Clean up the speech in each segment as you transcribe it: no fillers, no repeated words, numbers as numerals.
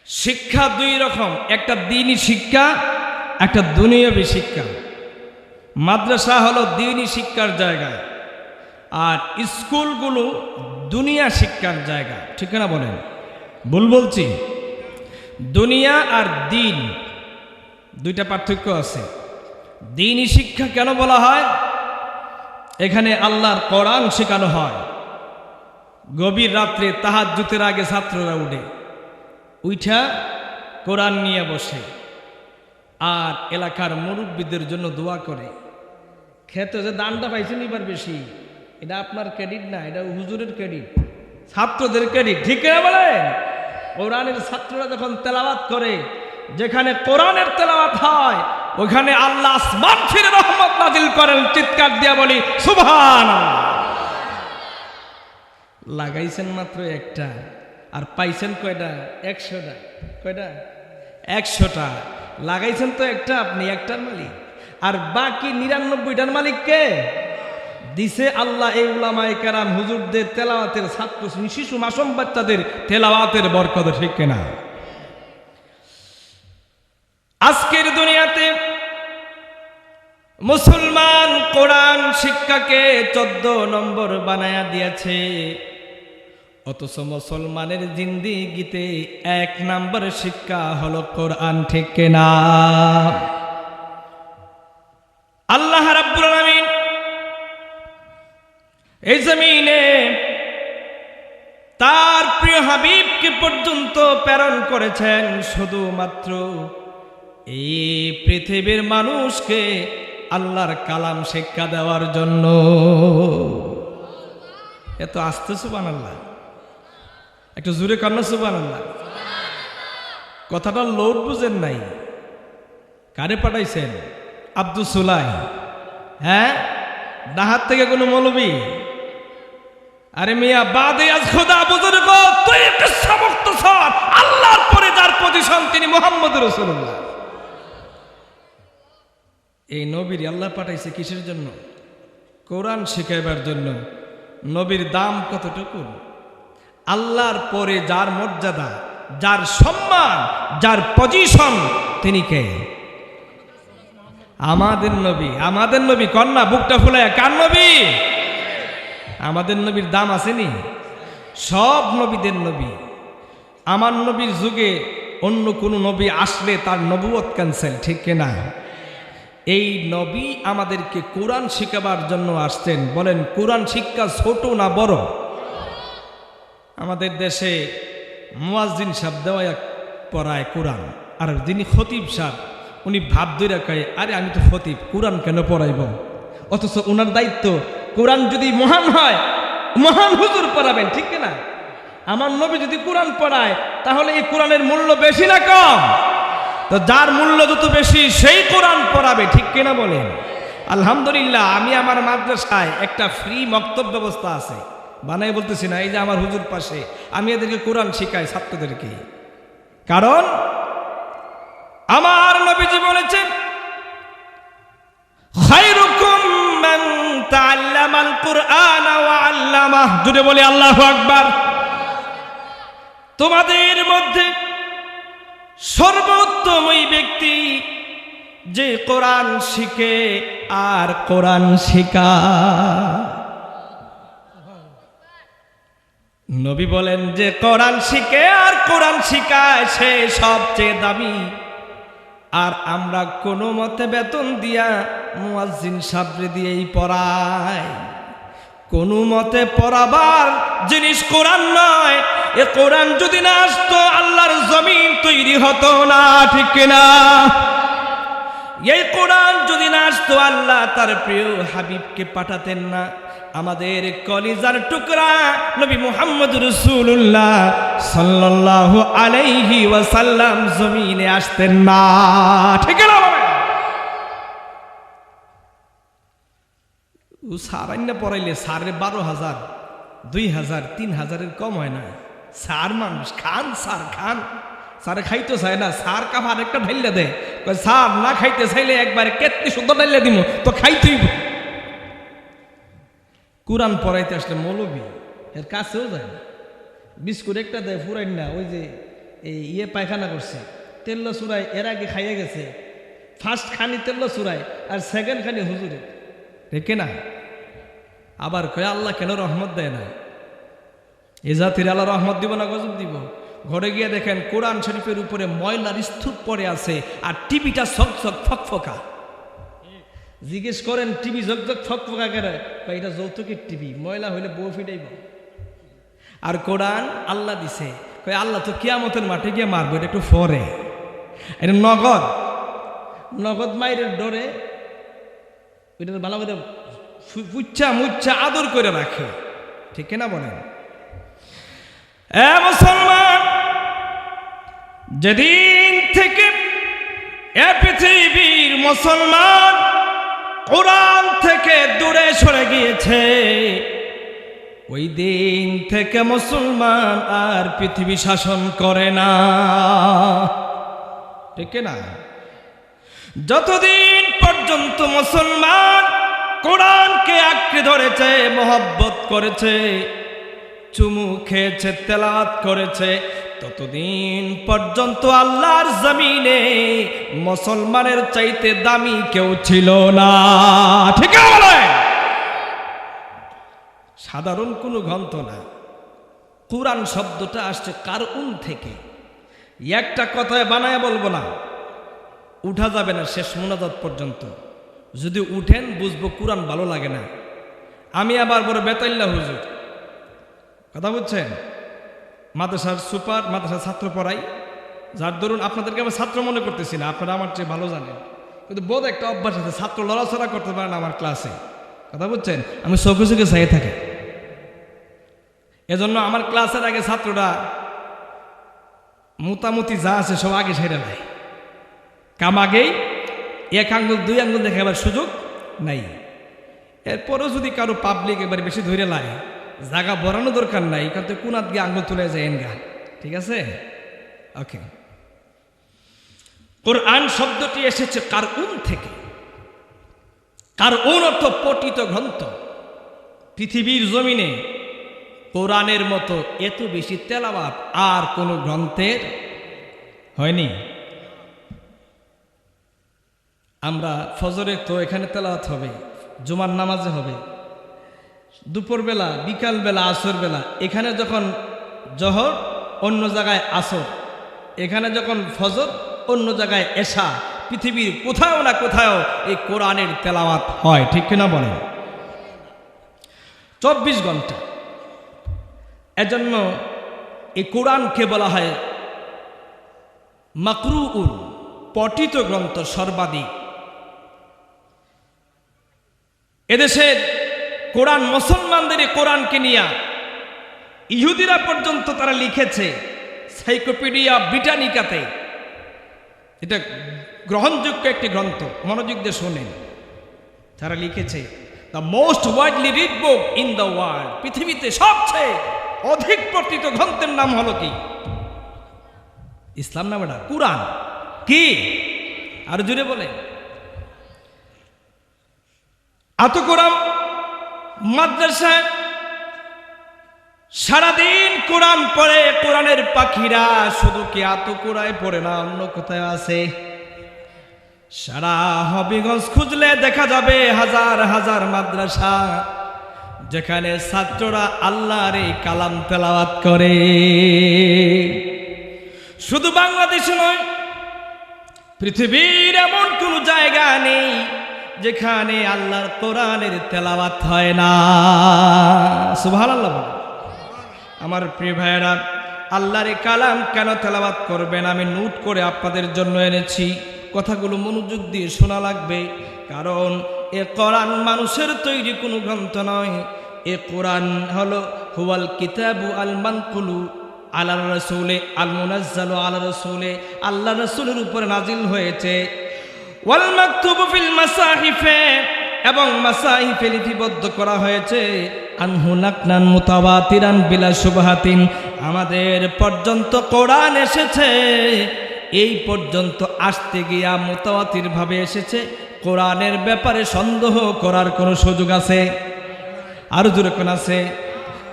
শিক্ষা দুই রকম, একটা দ্বীনি শিক্ষা, একটা দুনিয়াবী শিক্ষা। মাদ্রাসা হলো দ্বীনি শিক্ষার জায়গা, আর স্কুলগুলো দুনিয়া শিক্ষার জায়গা। ঠিক না বলেন? ভুল বলছি? দুনিয়া আর দ্বীন দুইটা পার্থক্য আছে। দ্বীনি শিক্ষা কেন বলা হয়? এখানে আল্লাহর কোরআন শেখানো হয়। গভীর রাত্রে তাহাজ্জুদের আগে ছাত্ররা উঠা কোরআন নিয়ে বসে আর এলাকার মুরব্বীদের জন্য দোয়া করে। খেতে যে দানটা পাইছেন এবার বেশি, এটা আপনার ক্রেডিট না, এটা হুজুরের ক্রেডিট, ছাত্রদের ক্রেডিট। ঠিক না বলেন? কোরআনের ছাত্ররা যখন তেলাওয়াত করে, যেখানে কোরআনের তেলাওয়াত হয় ওখানে আল্লাহ আসমান ছিঁড়ে রহমত নাজিল করেন। চিৎকার দিয়া বলি সুবহানাল্লাহ। লাগাইছেন মাত্র একটা, আর পাইছেন কয়টা? 100টা। কয়টা? 100টা। লাগাইছেন তো একটা, আপনি একটার মালিক, আর বাকি 99টার মালিক কে? দিছে আল্লাহ। এই উলামায়ে কেরাম হুজুরদের তেলাওয়াতের, ছাত্র শিশু মাসুম বাচ্চাদের তেলাওয়াতের বরকত। ঠিক কিনা? আজকের দুনিয়াতে মুসলমান কোরআন শিক্ষাকে 14 নম্বর বানায়া দিয়েছে, অথচ মুসলমানের জিন্দেগিতে 1 নম্বর শিক্ষা হলো কোরআন। ঠিক কিনা? আল্লাহ রাব্বুল আলামিন এই জমিনে তার প্রিয় হাবিবকে পর্যন্ত প্রেরণ করেছেন শুধুমাত্র এই পৃথিবীর মানুষকে আল্লাহর কালাম শিক্ষা দেওয়ার জন্য। এত আস্তে সুবহানাল্লাহ, একটু জোরে কান্না সুবহানাল্লাহ। কথাটা লোড বুঝেন নাই? কারে পাঠাইছেন? আব্দুল সুলাই? হ্যাঁ, ডাহাত থেকে কোনো মৌলবী? আরে মিয়া, বাদে আজ খোদা বুজুর্গ তুই একটা সমস্ত সব আল্লাহর পরে যার পজিশন তিনি মুহাম্মদ রাসূলুল্লাহ। এই নবীর আল্লাহ পাঠাইছে কিসের জন্য? কোরআন শিখাইবার জন্য। নবীর দাম কতটুকু? আল্লাহর পরে যার মর্যাদা, যার সম্মান, যার পজিশন, তিনি কে? আমাদের নবী। আমাদের নবী কন্যা বুকটা ফুলায় কার নবী? আমাদের নবীর দাম আসেনি? সব নবীদের নবী। আমার নবীর যুগে অন্য কোন নবী আসলে তার নবুয়ত ক্যান্সেল। ঠিক কিনা? এই নবী আমাদেরকে কোরআন শিখাবার জন্য আসছেন। বলেন, কোরআন শিক্ষা ছোট না বড়? আমাদের দেশে মুয়াজ্জিন সাহেব দেওয়া পড়ায় কোরআন, আর যিনি খতিব সাহেব উনি ভাব ধরে কয়, আরে আমি তো খতিব, কোরআন কেন পড়াইব? অথচ ওনার দায়িত্ব, কোরআন যদি মহান হয় মহান হুজুর পড়াবেন। ঠিক কিনা? আমার নবী যদি কোরআন পড়ায় তাহলে এই কোরআনের মূল্য বেশি না কম? তো যার মূল্য যত বেশি সেই কোরআন পড়াবে। ঠিক কিনা বলেন? আলহামদুলিল্লাহ, আমি আমার মাদ্রাসায় একটা ফ্রি মক্তব ব্যবস্থা আছে, বানাই বলতেছি না। এই যে আমার হুজুর পাশে, আমি এদেরকে কোরআন শিখাই ছাত্রদেরকে। কারণ আমার নবীজি বলেছেন, খায়রুকুম মান তাআল্লামাল কুরআন ওয়া আল্লামাহ। জুড়ে বলি আল্লাহু আকবার। তোমাদের মধ্যে সর্বোত্তম ওই ব্যক্তি যে কোরআন শিখে আর কোরআন শেখায়। নবী বলেন যে কোরআন শিখে আর কোরআন শিখায় সে সবচেয়ে দামি। আর আমরা কোনো মতে বেতন দিয়া মুয়াজ্জিন সাবরে দিয়েই পড়াই। কোনো মতে পড়াবার জিনিস কোরআন নয়। এ কোরআন যদি না আসতো আল্লাহর জমিন তৈরি হতো না। ঠিক কিনা? এই কোরআন যদি না আসতো আল্লাহ তার প্রিয় হাবিবকে পাঠাতেন না। আমাদের কলিজার টুকরা নবী মুহাম্মদ রাসূলুল্লাহ সাল্লাল্লাহু আলাইহি ওয়াসাল্লাম জমিনে আসতেন না। ঠিক না? ও সারান্না পড়াইলে সাড়ে 12,000, 2,000, 3,000-এর কম হয় না। সার মানুষ খান, সার খান, সারে খাইতে চায় না। সার কাফা আরেকটা ঢাইলে দেয়, সার না খাইতে চাইলে একবারে কেতনি শুদ্ধ ঢাইলে দিব তো খাইতেই। কোরআন পড়াইতে আসলে মৌলবী এর কাছেও যায় না। বিস্কুট একটা দেয় ফুরাইন না, ওই যে এই পায়খানা করছে, তেল্লা চুরাই এর আগে খাইয়ে গেছে, ফার্স্ট খানি তেল্লা চুরাই আর সেকেন্ড খানি হুজুরে, রেখে না। আবার কয়ে আল্লাহ কেন রহমত দেয় না? এ জাতির আল্লাহ রহমত দিব না গজব দিব? ঘরে গিয়ে দেখেন কোরআন শরীফের উপরে ময়লার স্তূপ পড়ে আছে আর টিভিটা ঝকঝক ফকফকা। জিজ্ঞেস করেন টিভি ঝকঝক ফকফকা কেন? এটা যৌতুকের টিভি, ময়লা হইলে বউ ফিটাইব। আর কোরআন আল্লাহ দিছে, কই আল্লাহ তো কিয়ামতের মাঠে গিয়ে মারবো, এটা একটু ফরে, এটা নগদ মাইরের ডরে ওইটা ভালো করে পুচ্ছা মুচ্ছা আদর করে রাখে, ঠিক না বলেন? মুসলমান, যেদিন থেকে এ পৃথিবীর মুসলমান কোরআন থেকে দূরে সরে গিয়েছে, ওই দিন থেকে মুসলমান আর পৃথিবী শাসন করে না, ঠিক না? যতদিন পর্যন্ত মুসলমান কোরআনকে আঁকড়ে ধরেছে, মহব্বত করেছে, চুমু খেয়েছে, তেলাওয়াত করেছে, ততদিন পর্যন্ত আল্লাহর জমিনে মুসলমানের চাইতে দামি কেউ ছিল না, ঠিক বলে? সাধারণ কোনো গ্রন্থ না। কুরআন শব্দটা আসছে কারউন থেকে। একটা কথায় বানায় বলবো না, উঠা যাবে না শেষ মুনাজাত পর্যন্ত। যদি উঠেন বুঝবো কুরআন ভালো লাগে না। আমি আবার বড় বেতাল্লা হুজুর, কথা বুঝছেন? মাদ্রাসার সুপার, মাদ্রাসার ছাত্র পড়াই, যার দরুন আপনাদেরকে আমি ছাত্র মনে করতেছি না, আপনারা আমার চেয়ে ভালো জানেন, কিন্তু বোধ একটা অভ্যাস আছে, ছাত্র লড়াচড়া করতে পারেন আমার ক্লাসে, কথা বুঝছেন? আমি চোখে চোখে চাইয়ে থাকি। এজন্য আমার ক্লাসের আগে ছাত্ররা মোটামুটি যা আছে সব আগে সেরে নেয়, কাম আগেই এক আঙ্গুল দুই আঙ্গুল দেখে আবার সুযোগ নাই। এরপরেও যদি কারো পাবলিক এবার বেশি ধরে লাগে, জায়গা বড়ানো দরকার নাই, কিন্তু কোনাত গিয়ে আঙ্গুল তুলে যায় এনগা, ঠিক আছে? ওকে। কোরআন শব্দটি এসেছে কারউন থেকে। কারউন অর্থ পঠিত গ্রন্থ। পৃথিবীর জমিনে কোরআনের মতো এত বেশি তেলাওয়াত আর কোনো গ্রন্থের হয়নি। আমরা ফজরে তো এখানে তেলাওয়াত হবে, জুমার নামাজে হবে, দুপুরবেলা, বিকালবেলা, আসরবেলা, এখানে যখন জহর অন্য জায়গায় আসর, এখানে যখন ফজর অন্য জায়গায় এশা, পৃথিবীর কোথাও না কোথাও এই কোরআনের তেলাওয়াত হয়, ঠিক কিনা বলেন? 24 ঘন্টা। এজন্য এই কোরআনকে বলা হয় মাকরুউন, পঠিত গ্রন্থ সর্বাধিক। এদেশের কোরআন, মুসলমানদের কোরআনকে নিয়ে ইহুদিরা পর্যন্ত তারা লিখেছে সাইক্লোপিডিয়া ব্রিটানিকাতে। এটা গ্রহণযোগ্য একটি গ্রন্থ, মনোযোগ দিয়ে শোনেন। তারা লিখেছে the most widely read book in the world, পৃথিবীতে সবচেয়ে অধিক পঠিত গ্রন্থের নাম হলো কি? ইসলাম না বেটা, কুরআন। কি আর জুড়ে বলে? আতকুরাম মাদ্রাসায় সারাদিন কোরআন পড়ে, কোরআনের পাখিরা শুধু কি আতকুরায় পড়ে না, অন্য কোথায় আছে? সারা হবিগঞ্জ খুঁজলে দেখা যাবে হাজার হাজার মাদ্রাসা, যেখানে ছাত্ররা আল্লাহর এই কালাম তেলাওয়াত করে। শুধু বাংলাদেশে নয়, পৃথিবীর এমন কোন জায়গা নেই যেখানে আল্লাহর কোরআনের তেলাওয়াত হয় না। সুবহানাল্লাহ। আমার প্রিয় ভাইয়েরা, আল্লাহর কালাম কেন তেলাওয়াত করবেন আমি নোট করে আপনাদের জন্য এনেছি। কথাগুলো মনোযোগ দিয়ে শোনা লাগবে, কারণ এ কোরআন মানুষের তৈরি কোনো গ্রন্থ নয়। এ কোরআন হলো হুয়াল কিতাবু আল মানকুলু আলা রাসূলে আল মুনাজ্জালু আলা রাসূলে, আল্লাহ রাসূলের উপরে নাজিল হয়েছে। ওয়াল মাকতুবু ফিল মাসাহিফে, এবং মাসাহিফে লিপিবদ্ধ করা হয়েছে। আনহু নাকনান মুতাওয়াতিরান বিলা শুবহাতিন, আমাদের পর্যন্ত কোরআন এসেছে, এই পর্যন্ত আসতে গিয়া মুতাওয়াতির ভাবে এসেছে। কোরআনের ব্যাপারে সন্দেহ করার কোনো সুযোগ আছে? আরো জোরে কোন আছে?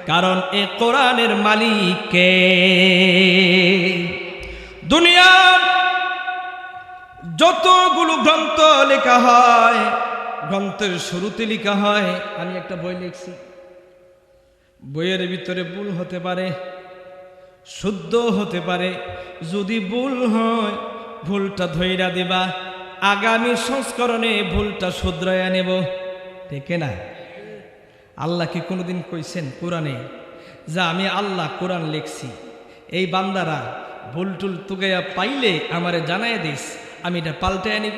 কারণ এই কোরআনের মালিক কে? দুনিয়ার যতগুলো গ্রন্থ লেখা হয়, গ্রন্থের শুরুতে লেখা হয়, আমি একটা বই লিখছি, বইয়ের ভিতরে ভুল হতে পারে, শুদ্ধ হতে পারে। যদি ভুল হয় ভুলটা ধইরা দিবা, আগামী সংস্করণে ভুলটা শুধরাইয়া নেব, ঠিক না? আল্লাহ কি কোনোদিন কইছেন কোরআনে যে আমি আল্লাহ কোরআন লিখছি, এই বান্দারা ভুল টুল তুগাইয়া পাইলে আমারে জানাই দিস, আমি এটা পাল্টাইয়া নিব?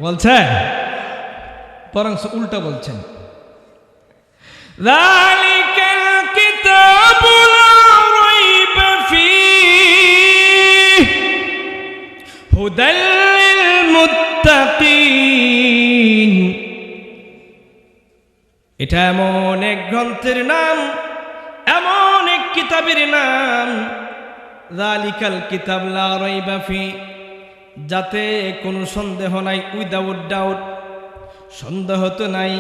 বলছে, বরং উল্টা বলছেন, যালিকাল কিতাবু লা রাইবা ফীহি হুদাল লিল মুত্তাকিন। এটা এমন এক গ্রন্থের নাম, এমন এক কিতাবের নাম, যালিকাল কিতাব লা রাইবা ফীহি, যাতে কোনো সন্দেহ নাই, উইদাউট ডাউট, সন্দেহ তো নাই,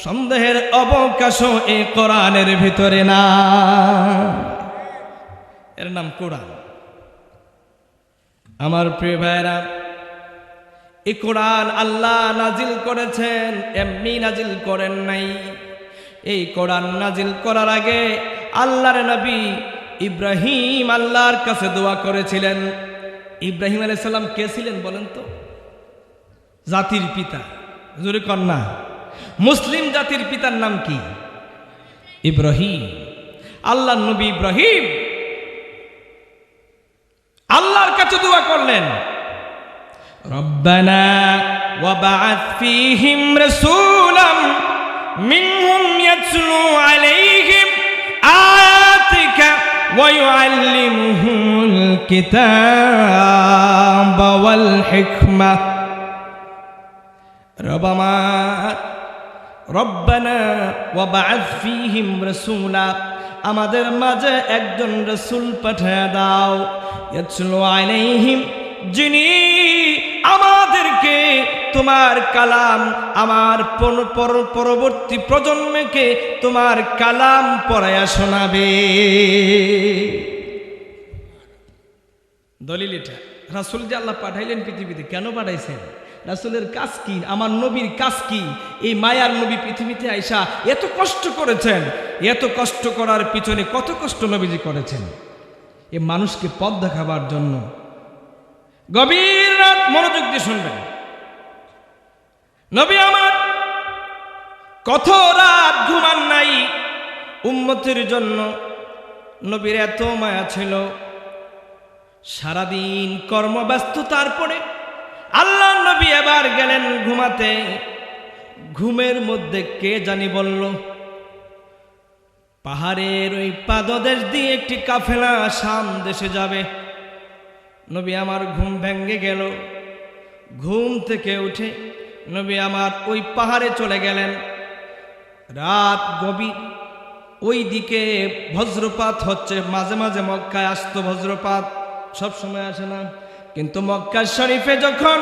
সন্দেহের অবকাশও এই কোরআনের ভিতরে না। এর নাম কোরআন। আমার প্রিয় ভাইরা, এই কোরআন আল্লাহ নাজিল করেছেন, এমনি নাজিল করেন নাই। এই কোরআন নাজিল করার আগে আল্লাহর নবী ইব্রাহিম আল্লাহর কাছে দোয়া করেছিলেন। ইব্রাহিম আলাইহিস সালাম কে ছিলেন বলেন তো? জাতির পিতা, জোরে কন্যা। মুসলিম জাতির পিতার নাম কি? ইব্রাহিম। আল্লাহর নবী ইব্রাহিম আল্লাহর কাছে দোয়া করলেন, রব্বানা ওয়াবআথ ফীহিম রাসূলাম মিনহুম ইয়াতলু আলাইহিম আয়াতিকা ওয়া ইউআল্লিমুহুমুল কিতাবা ওয়াল হিকমা। রব্বানা ওয়াবআথ ফীহিম রাসূলা, আমাদের মাঝে একজন রাসূল পাঠিয়ে দাও, ইয়াতলু আলাইহিম, যিনি আমাদেরকে তোমার কালাম, আমার পরবর্তী প্রজন্মকে তোমার কালাম পড়ায়া শোনাবে। দলিল এটা, রাসূল যে আল্লাহ পাঠাইলেন পৃথিবীতে, কেন পাঠাইছেন? রাসূলের কাজ কি? আমার নবীর কাজ কি? এই মায়ার নবী পৃথিবীতে আইসা এত কষ্ট করেছেন, এত কষ্ট করার পিছনে কত কষ্ট নবীজি করেছেন? এই মানুষকে পথ দেখাবার জন্য। গভীর রাত মনোযোগ দিয়ে শুনবেন, নবী আমার কত রাত ঘুমান নাই উম্মতের জন্য। নবীর এত মায়া ছিল, সারাদিন কর্মব্যস্ততার পরে আল্লাহ নবী এবার গেলেন ঘুমাতে। ঘুমের মধ্যে কে জানি বলল, পাহাড়ের ওই পাদদেশ দিয়ে একটি কাফেলা শাম দেশে যাবে। নবী আমার ঘুম ভেঙে গেল। ঘুম থেকে উঠে নবী আমার ওই পাহাড়ে চলে গেলেন। রাত গভীর, ওই দিকে বজ্রপাত হচ্ছে, মাঝে মাঝে মক্কায় আসতো বজ্রপাত, সব সময় আসে না, কিন্তু মক্কা শরীফে যখন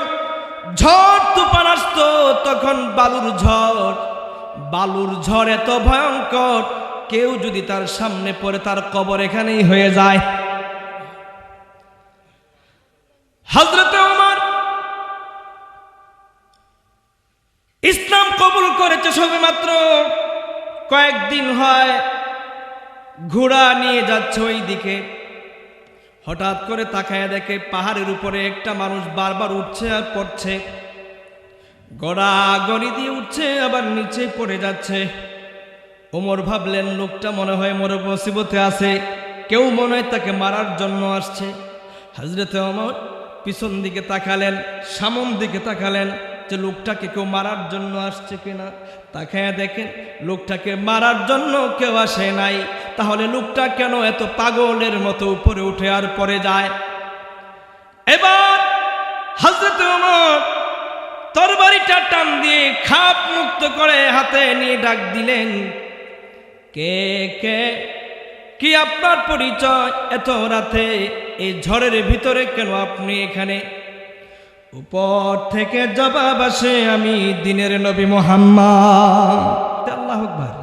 ঝড় তুফান আসতো তখন বালুর ঝড় এত ভয়ঙ্কর, কেউ যদি তার সামনে পড়ে তার কবর এখানেই হয়ে যায়। হযরতে ওমর ইসলাম কবুল করেছে সবে মাত্র কয়েকদিন হয়, ঘোড়া নিয়ে যাচ্ছে ওই দিকে। হঠাৎ করে তাকায় দেখে পাহাড়ের উপরে একটা মানুষ বারবার উঠছে আর পড়ছে, গড়াগড়ি দিয়ে উঠছে আবার নিচে পড়ে যাচ্ছে। ওমর ভাবলেন লোকটা মনে হয় মরে মুসিবতে আছে, কেউ মনে হয় তাকে মারার জন্য আসছে। হযরতে ওমর পিছন দিকে তাকালেন, সামন দিকে তাকালেন যে লোকটাকে কেউ মারার জন্য আসছে কিনা। তাকায় দেখেন লোকটাকে মারার জন্য কেউ আসে নাই, তাহলে লোকটা কেন এত পাগলের মতো উপরে উঠে আর পড়ে যায়? এবার হযরতে ওমর তরবারিটা টান দিয়ে খাপ মুক্ত করে হাতে নিয়ে ডাক দিলেন, কে কে, কি আপনার পরিচয়? এত রাতে এই ঝড়ের ভিতরে কেন আপনি এখানে? উপর থেকে জবাব আসে, আমি দিনের নবী মুহাম্মদ। আল্লাহু আকবার।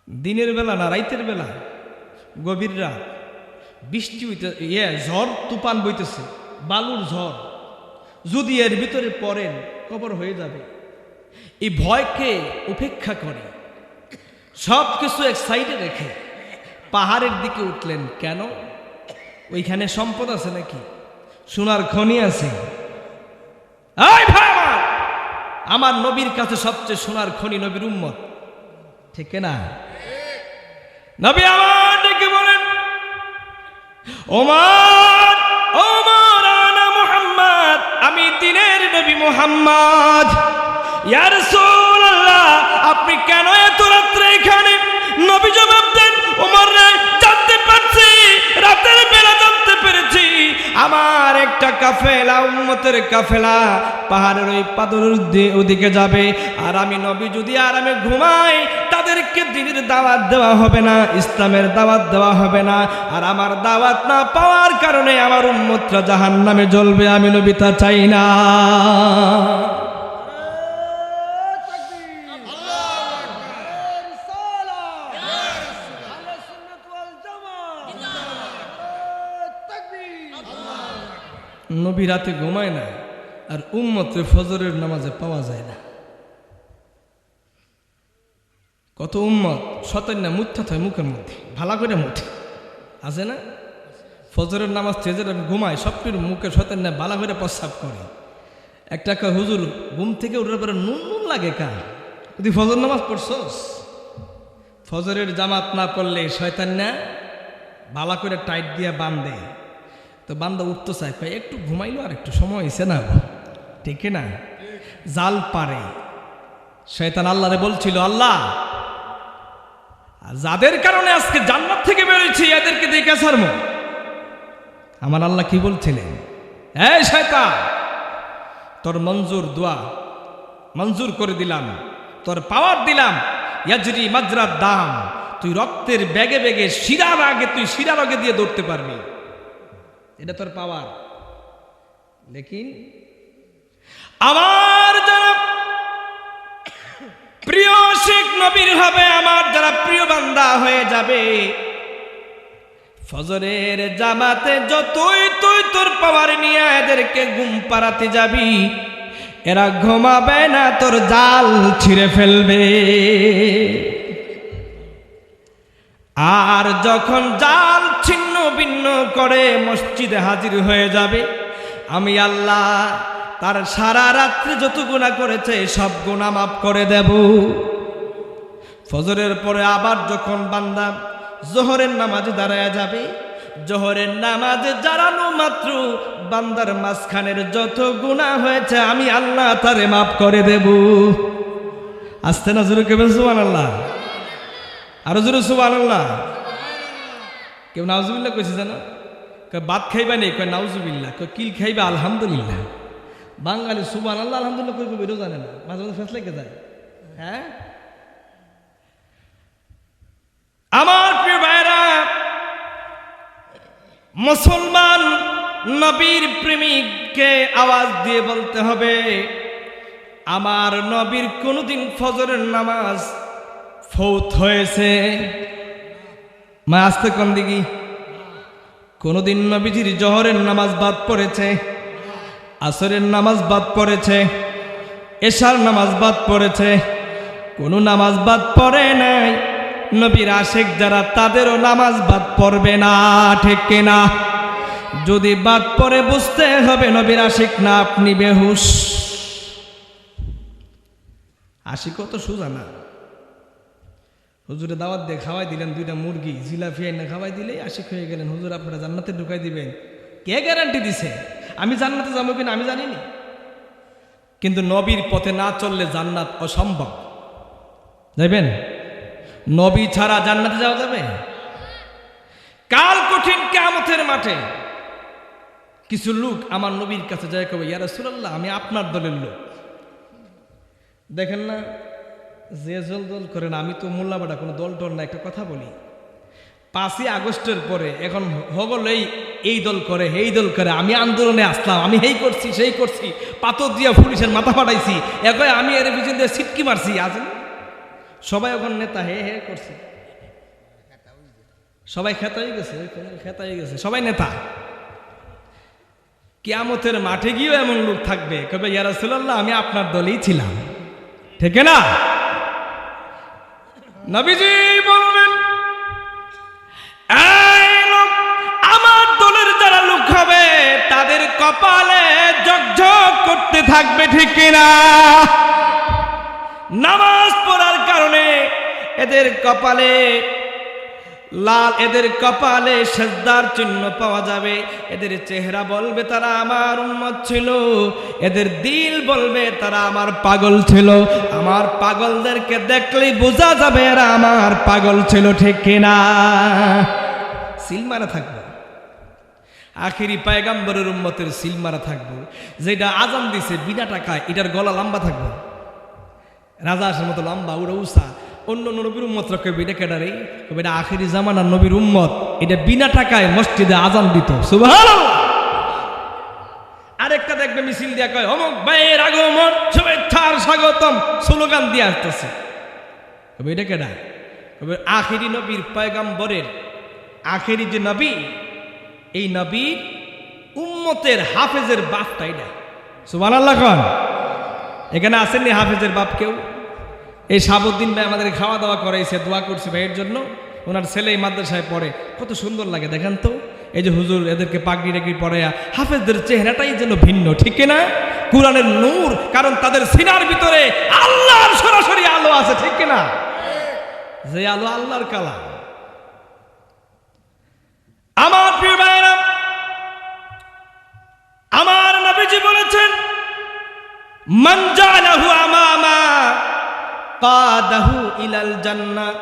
দিনের বেলা না রাইতের বেলা, গভীর রাত, বৃষ্টি হইতে ঝড় তুফান বইতেছে, বালুর ঝড়, যদি এর ভিতরে পড়েন কবর হয়ে যাবে। এই ভয়কে উপেক্ষা করে সব কিছু এক সাইডে রেখে পাহাড়ের দিকে উঠলেন। কেন? ওইখানে সম্পদ আছে নাকি? সোনার খনি আছে। এই ভাই আমার নবীর কাছে সবচেয়ে সোনার খনি নবীর উম্মত, ঠিক না? নবী আমার ডেকে বলেন, ওমর ওমর আনা মুহাম্মদ, আমি দিনের নবী মুহাম্মদ। ইয়া রাসূলুল্লাহ, আপনি কেন এত রাত্রে এখানে? নবী জবাব দেন, ওমর রে, জানতে পারছি, রাতের বেলা জানতে পেরেছি আমার একটা কাফেলা, উম্মতের কাফেলা পাহাড়ের ওই পাদর ওদিকে যাবে, আর আমি নবী যদি আরামে ঘুমাই তাদেরকে দিনের দাওয়াত দেওয়া হবে না, ইসলামের দাওয়াত দেওয়া হবে না, আর আমার দাওয়াত না পাওয়ার কারণে আমার উম্মতরা জাহান্নামে জ্বলবে। আমি নবী তা চাই না। নবী রাতে ঘুমায় না, আর উম্মতে ফজরের নামাজে পাওয়া যায় না। কত উম্মত শতান্না মুথা থাকে মুখের মধ্যে, ভালা করে মুঠে আছে না? ফজরের নামাজ তেজের ঘুমায়, সবটির মুখে শতান্না ভালা করে প্রস্রাব করে। একটা হুজুর ঘুম থেকে উঠার পরে নুন নুন লাগে কা, তুই ফজর নামাজ পড়ছস? ফজরের জামাত না পড়লে শয়তান্না ভালা করে টাইট দিয়ে বাঁধে, তো বান্দা উঠতে চায়, কয় একটু ঘুমাইলো, আর একটু সময় হয়েছে না, ঠিক না? জাল পারে। শয়তান আল্লাহরে বলছিল, আল্লাহ যাদের কারণে আজকে জান্নাত থেকে বেরোচ্ছি এদেরকে দেখে ছাড়বো। আমার আল্লাহ কি বলছিলেন? এই শয়তান, তোর মঞ্জুর দোয়া মঞ্জুর করে দিলাম, তোর পাওয়ার দিলাম, ইয়াজরি মাজরার দাম, তুই রক্তের বেগে বেগে শিরার আগে, তুই শিরার আগে দিয়ে দৌড়তে পারবি, এটা তোর পাওয়ার। লেকিন আমার যারা প্রিয় শেখ নবীর হবে, আমার যারা প্রিয় বান্দা হয়ে যাবে, ফজরের জামাতে যতই তুই তোর পাওয়ার নিয়ে এদেরকে ঘুম পাড়াতে যাবি, এরা ঘুমাবে না, তোর জাল ছিঁড়ে ফেলবে। আর যখন জাল ছিন্ন ভিন্ন করে মসজিদে হাজির হয়ে যাবে, আমি আল্লাহ তার সারা রাত্রি যত গুনাহ করেছে সব গুনাহ মাফ করে দেব। ফজরের পরে আবার যখন বান্দা জোহরের নামাজে দাঁড়ায় যাবে, জোহরের নামাজে দাঁড়ানো মাত্র বান্দার মাঝখানের যত গুনাহ হয়েছে আমি আল্লাহ তারে মাফ করে দেব। আস্তে না জোরে কেবেন সুবহানাল্লাহ, আরো জোরে সুবহানাল্লাহ। কেউ নাউজুবিল্লাহ কইছে জানো? ভাত খাইবা নেই, কয় নাউজুবিল্লাহ, কয় কিল খাইবা আলহামদুলিল্লাহ। বাঙালি সুবহানাল্লাহ আলহামদুলিল্লাহ কই বেরো জানে না, মাঝে মাঝে ফেস লেগে যায়। হ্যাঁ আমার প্রিয় ভাইরা, মুসলমান নবীর প্রেমিককে আওয়াজ দিয়ে বলতে হবে, আমার নবীর কোনদিন ফজরের নামাজ ফৌত হয়েছে? মা আসতে কোন দিকে? কোনদিন নবীজির জোহরের নামাজ বাদ পড়েছে, আসরের নামাজ বাদ পড়েছে, এশার নামাজ বাদ পড়েছে? কোনো নামাজ বাদ পড়ে নাই। নবীর আশিক যারা তাদেরও নামাজ বাদ পড়বে না, ঠিক কিনা? যদি বাদ পড়ে বুঝতে হবে নবীর আশিক না আপনি বেহুশ। আশিক তো সোজা না। হুজুরে দাওয়াত দিয়ে খাওয়াই দিলেন দুইটা মুরগি, জিলাপি এনে খাওয়াই দিলেই আশিক হয়ে গেলেন। হুজুর আপনারা জান্নাতে ঢুকাই দিবেন, কে গ্যারান্টি দিছে? আমি জান্নাতে যাবো কিনা আমি জানিনি, কিন্তু নবীর পথে না চললে জান্নাত অসম্ভব। যাইবেন? নবী ছাড়া জান্নাতে যাওয়া যাবে? কাল কঠিন কিয়ামতের মাঠে কিছু লোক আমার নবীর কাছে যায়, কবে ইয়া রাসূলুল্লাহ আমি আপনার দলের লোক। দেখেন না যে দল করেন, আমি তো মোল্লাবাড়া কোনো দল টল না। একটা কথা বলি, 5ই আগস্টের পরে এখন হগল এই দল করে এই দল করে, আমি আন্দোলনে আসলাম, আমি এই করছি সেই করছি, পাথর দিয়া পুলিশের মাথা ফাটাইছি, একই আমি এর পিছন দিয়ে সিটকি মারছি। আছেন সবাই এখন নেতা হে হে করছে। সবাই খেতাই গেছে, খেতাই গেছে, সবাই নেতা। কিয়ামতের মাঠে গিয়েও এমন লোক থাকবে, কবে ইয়া রাসূলুল্লাহ আমি আপনার দলেই ছিলাম, ঠিক না? নবীজি বলবেন এই লোক আমার দলের যারা লোক হবে তাদের কপালে ঝকঝক করতে থাকবে, ঠিক কিনা? নামাজ পড়ার কারণে এদের কপালে লাল, এদের কপালে সেজদার চিহ্ন পাওয়া যাবে। এদের চেহারা বলবে তারা আমার উম্মত ছিল, এদের দিল বলবে তারা আমার পাগল ছিল। আমার পাগলদেরকে দেখলেই বোঝা যাবে এরা আমার পাগল ছিল, ঠিক কিনা? সিল মারা থাকবো, আখিরি পয়গম্বরের উম্মতের সিল মারা থাকবো। যেটা আজান দিছে বিনা টাকায়, এটার গলা লম্বা থাকবো, রাজাসের মতো লম্বা, উড়া উষা। অন্য নবীর উম্মতরা কবে এটা কেডারে, কবে এটা আখিরি জামানার নবীর উম্মত, এটা বিনা টাকায় মসজিদে আজান দিত, সুবহানাল্লাহ। আরেকটা দেখবে মিছিল দিয়া কয় অমুক ভাইয়ের আগমন, শুভেচ্ছার স্বাগতম, স্লোগান দিয়ে আসতেছে। কবে এটা কেডা? কবে আখিরি নবীর পয়গম্বরের আখিরি যে নবী, এই নবীর উম্মতের হাফেজের বাপটা এটা, সুবহানাল্লাহ। কোন এখানে আসেননি হাফেজের বাপ কেউ? এই শাহাবুদ্দিন ভাই আমাদের খাওয়া দাওয়া করাইছে, দোয়া করছে ভাইয়ের জন্য। ওনার ছেলে এই মাদ্রাসায় পড়ে, কত সুন্দর লাগে দেখেন তো। এই যে হুজুর এদেরকে পাগড়ি টাগড়ি পরে, হাফেজদের চেহারাটাই যেন ভিন্ন, ঠিক না? কোরআনের নূর, কারণ তাদের সিনার ভিতরে আল্লাহর সরাসরি আলো আছে, ঠিক না? যে আলো আল্লাহর কালাম। আমার প্রিয় ভাইরা, আমার নবীজি বলেছেন মান জালাহু আমামা কাদাহু ইলাল জান্নাহ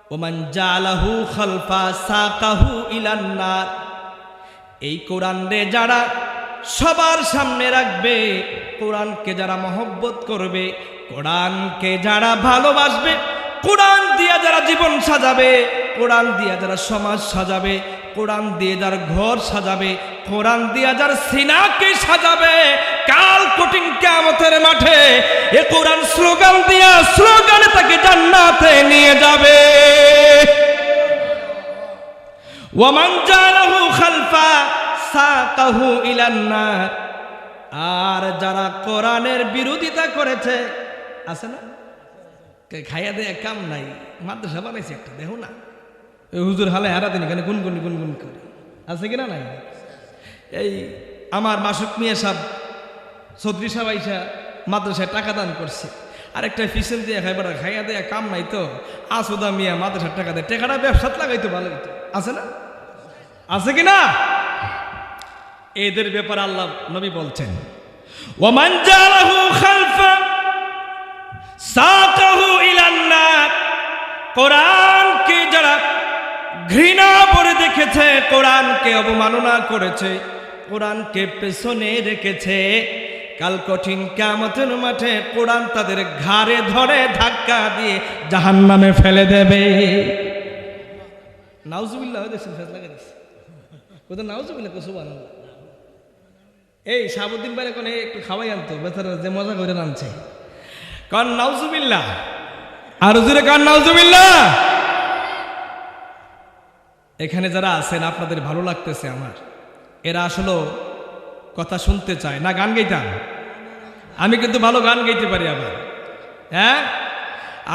ওয়া মান জালাহু খালফা সাকাহু ইলান নার। এই কোরআন রে যারা সবার সামনে রাখবে, কোরআনকে যারা মহব্বত করবে, কোরআনকে যারা ভালোবাসবে, কোরআন দিয়ে যারা জীবন সাজাবে, কোরআন দিয়ে যারা সমাজ সাজাবে, কোরআন দিয়ে যার ঘর সাজাবে, কোরআন দিয়ে যার সিনাকে সাজাবে, কাল কঠিন কিয়ামতের মাঠে এ কোরআন স্লোগান দিয়া স্লোগানে তাকে জান্নাতে নিয়ে যাবে। ওয়া মান জালাহু খালফা সাকাহু ইলান নার। আর যারা কোরআনের বিরোধিতা করেছে, আছে না, খাইয়া দেয়া কাম নাই, মাদ্রাসা বানাইছে একটা, দেখো না ওই হুজুর হালে হারা দিন এখানে গুনগুন গুনগুন করে, আছে কিনা নাই? এই আমার মাসুক মিয়া সাহেব চৌধুরী সাহেব আইসা মাদ্রাসায় টাকা দান করছে, আরেকটা ফিসেল দিয়ে খাইবার খাইয়া দেয়া কাম নাই তো আসুদা মিয়া মাদ্রাসার টাকা দেয়, টাকাটা ব্যবসাত লাগাইতো ভালো হইতো, আছে না? আছে কিনা? এদের ব্যাপারে আল্লাহ নবী বলছেন ওয়ামান জালাহু খালফা সাকাহু ইলান নার। কোরআনকে যারা ঘৃণা করে দেখেছে, কোরআনকে অবমাননা করেছে, কোরআনকে পেছনে রেখেছে, কাল কঠিন কিয়ামতের মাঠে কোরআন তাদের ঘাড়ে ধরে ধাক্কা দিয়ে জাহান্নামে ফেলে দেবে। নাউজুবিল্লাহ দেখছেন, ফেস লাগাই দিচ্ছে কোথাও নাউজুবিল্লাহ, সুবহানাল্লাহ। এই শাহাবুদ্দিন ভাই এখন একটু খাওয়াই আনতো, বেচারা যে মজা করে আনছে, কারণ নাউজুবিল্লাহ, আর হুজুরে কারণ নাউজুবিল্লাহ। এখানে যারা আছেন আপনাদের ভালো লাগতেছে আমার, এরা আসলে কথা শুনতে চায় না, গান গাইতাম। আমি কিন্তু ভালো গান গাইতে পারি আবার, হ্যাঁ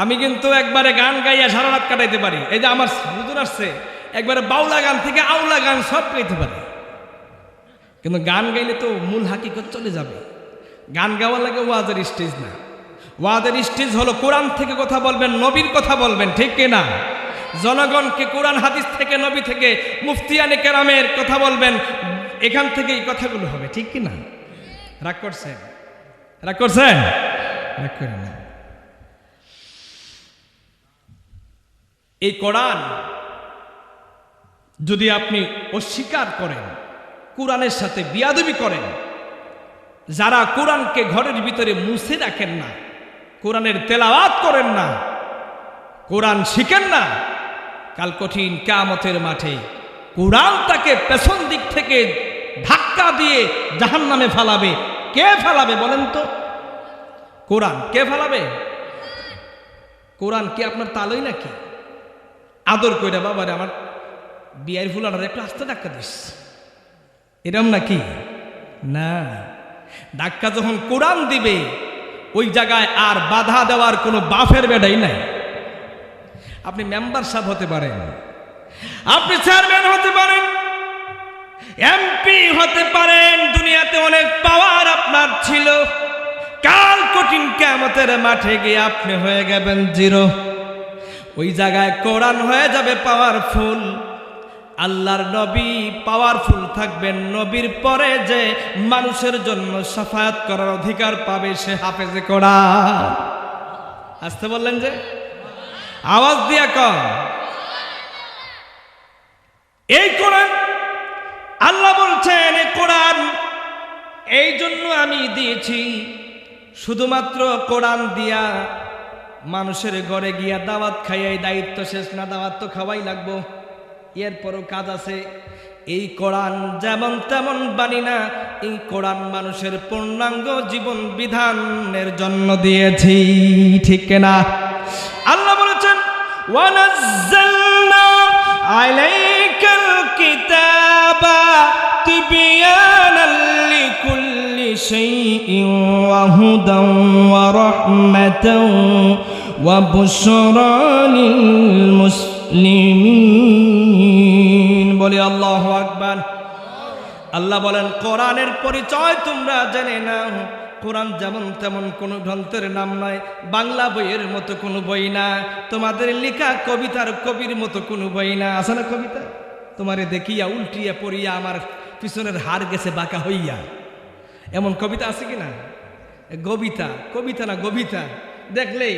আমি কিন্তু একবারে গান গাইয়া সারা রাত কাটাইতে পারি। এই যে আমার হুজুর আসছে, একবারে বাউলা গান থেকে আউলা গান সব গাইতে পারি, কিন্তু গান গাইলে তো মূল হাকিকত চলে যাবে। গান গাওয়া লাগে ওয়াজের স্টেজ না, ওয়াজের স্টেজ হলো কোরআন থেকে কথা বলবেন, নবীর কথা বলবেন, ঠিক কিনা? জনগণকে কোরআন হাদিস থেকে, নবী থেকে, মুফতিয়ানে কেরামের কথা বলবেন, এখান থেকে এই কথাগুলো হবে, ঠিক কিনা? রাগ করছেন? রাগ করছেন? রাগ করেন না। এই কোরআন যদি আপনি অস্বীকার করেন, কোরআনের সাথে বিয়াদবি করেন, যারা কোরআনকে ঘরের ভিতরে মুছে রাখেন না, কোরআনের তেলাওয়াত করেন না, কোরআন শিখেন না, কাল কঠিন কিয়ামতের মাঠে কোরআন তাকে পেছন দিক থেকে ধাক্কা দিয়ে জাহান্নামে ফেলাবে। কে ফেলাবে বলেন তো? কোরআন কে ফেলাবে? কোরআন কি আপনার তালই নাকি? আদর কইরা বাবারে আমার বিয়ের ফুলাটার একটু আস্তে ধাক্কা দিস, এরম নাকি? না, ধাক্কা যখন কোরআন দিবে ওই জায়গায় আর বাধা দেওয়ার কোনো বাফের বেড়াই নাই। আপনি মেম্বার সাহেব হতে পারেন, আপনি চেয়ারম্যান হতে পারেন, এমপি হতে পারেন, দুনিয়াতে অনেক পাওয়ার আপনার ছিল, কাল কঠিন কিয়ামতের মাঠে গিয়ে আপনি হয়ে গেবেন জিরো। ওই জায়গায় কোরআন হয়ে যাবে পাওয়ারফুল। আল্লাহর নবী পাওয়ারফুল থাকবেন, নবীর পরে যে মানুষের জন্য শাফায়াত করার অধিকার পাবে সে হাফেজে কোরআন। আসতে বললেন যে, আওয়াজ দিয়া কম। এই কোরআন আল্লাহ বলছেন, এই কোরআন এই জন্য আমি দিয়েছি, শুধুমাত্র কোরআন দিয়া মানুষের ঘরে গিয়া দাওয়াত খাইয়াই দায়িত্ব শেষ না, দাওয়াত তো খাওয়াই লাগবো, এরপরও কাজ আছে। এই কোরআন যেমন তেমন বাণী না, এই কোরআন মানুষের পূর্ণাঙ্গ জীবন বিধানের জন্য দিয়েছি, ঠিক না? আল্লাহ বলেছেন, ওয়ানাজ্জালনা আলাইকাল কিতাবা তিবয়ানাল লিকুল্লি শাইইন ওয়া হুদান ওয়া রাহমাতান ওয়া বুশরা লিল মুসলিমিন। বলি আল্লাহু আকবার। আল্লাহ বলেন, কোরআনের পরিচয় তোমরা জেনে নাও। কোরআন যেমন তেমন কোনো গ্রন্থের নাম নয়, বাংলা বইয়ের মতো কোনো বই না, তোমাদের লেখা কবিতার কবির মতো কোনো বই না। আছে না কবিতা? তোমারে দেখিয়া উল্টিয়া পড়িয়া আমার পিছনের হাড় গেছে বাঁকা হইয়া, এমন কবিতা আছে কি না? কবিতা, কবিতা না গবিতা। দেখলেই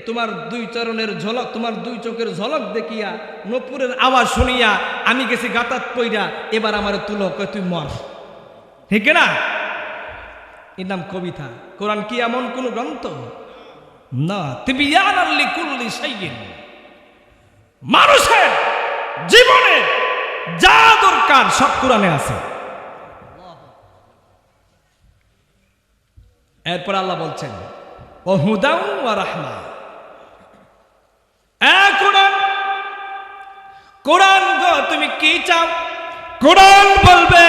তোমার দুই চরণের ঝলক, তোমার দুই চোখের ঝলক দেখিয়া, নপুরের আওয়াজ শুনিয়া আমি গেছি গাতাত পইরা, এবার আমার তুলো, তুই মর, ঠিক না? এর নাম কবিতা। কোরআন কি এমন কোন গ্রন্থ না? তিবয়ানাল লিকুল্লি শাইইন, মানুষের জীবনে যা দরকার সব কোরআনে আছে। এরপর আল্লাহ বলছেন, ও হুদাও ওয়া রাহমা। কোরআন, কোরআন গো তুমি কি চাও? কোরআন বলবে,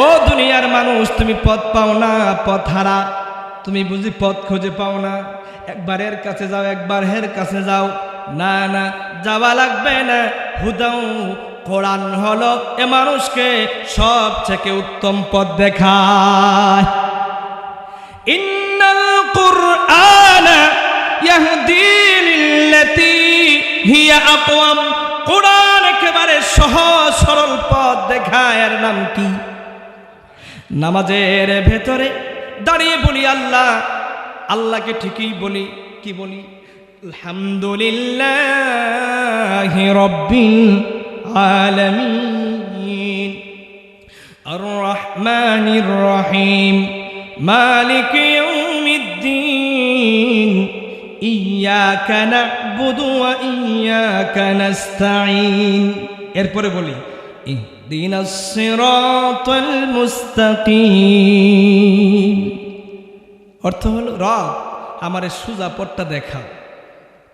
ও দুনিয়ার মানুষ, তুমি পথ পাও না, পথ হারা, তুমি বুঝি পথ খুঁজে পাও না, একবার এর কাছে যাও, একবার হের কাছে যাও। না না, যাওয়া লাগবে না। হুদাও, কোরআন হলো এ মানুষকে সবথেকে উত্তম পথ দেখায়। ইন্নাল কুরআনা ইয়াহদি লিল্লাতী হিয়া আকওয়াম। কোরআন একেবারে সহজ সরল পথ দেখায়। এর নাম কি? নামাজের ভেতরে দাঁড়িয়ে বলি আল্লাহ, আল্লাহকে ঠিকই বলি, কি বলি? আলহামদুলিল্লাহি রাব্বিল আলামিন আর রহমানির রহিম মালিকি ইয়াউমিদ্দিন ইয়্যাকা না'বুদু ওয়া ইয়্যাকা নাস্তাঈন। এরপরে বলি ইহদিনাস সিরাতাল মুস্তাকিম। অর্থ হলো, রব আমারে সোজা পথটা দেখাও।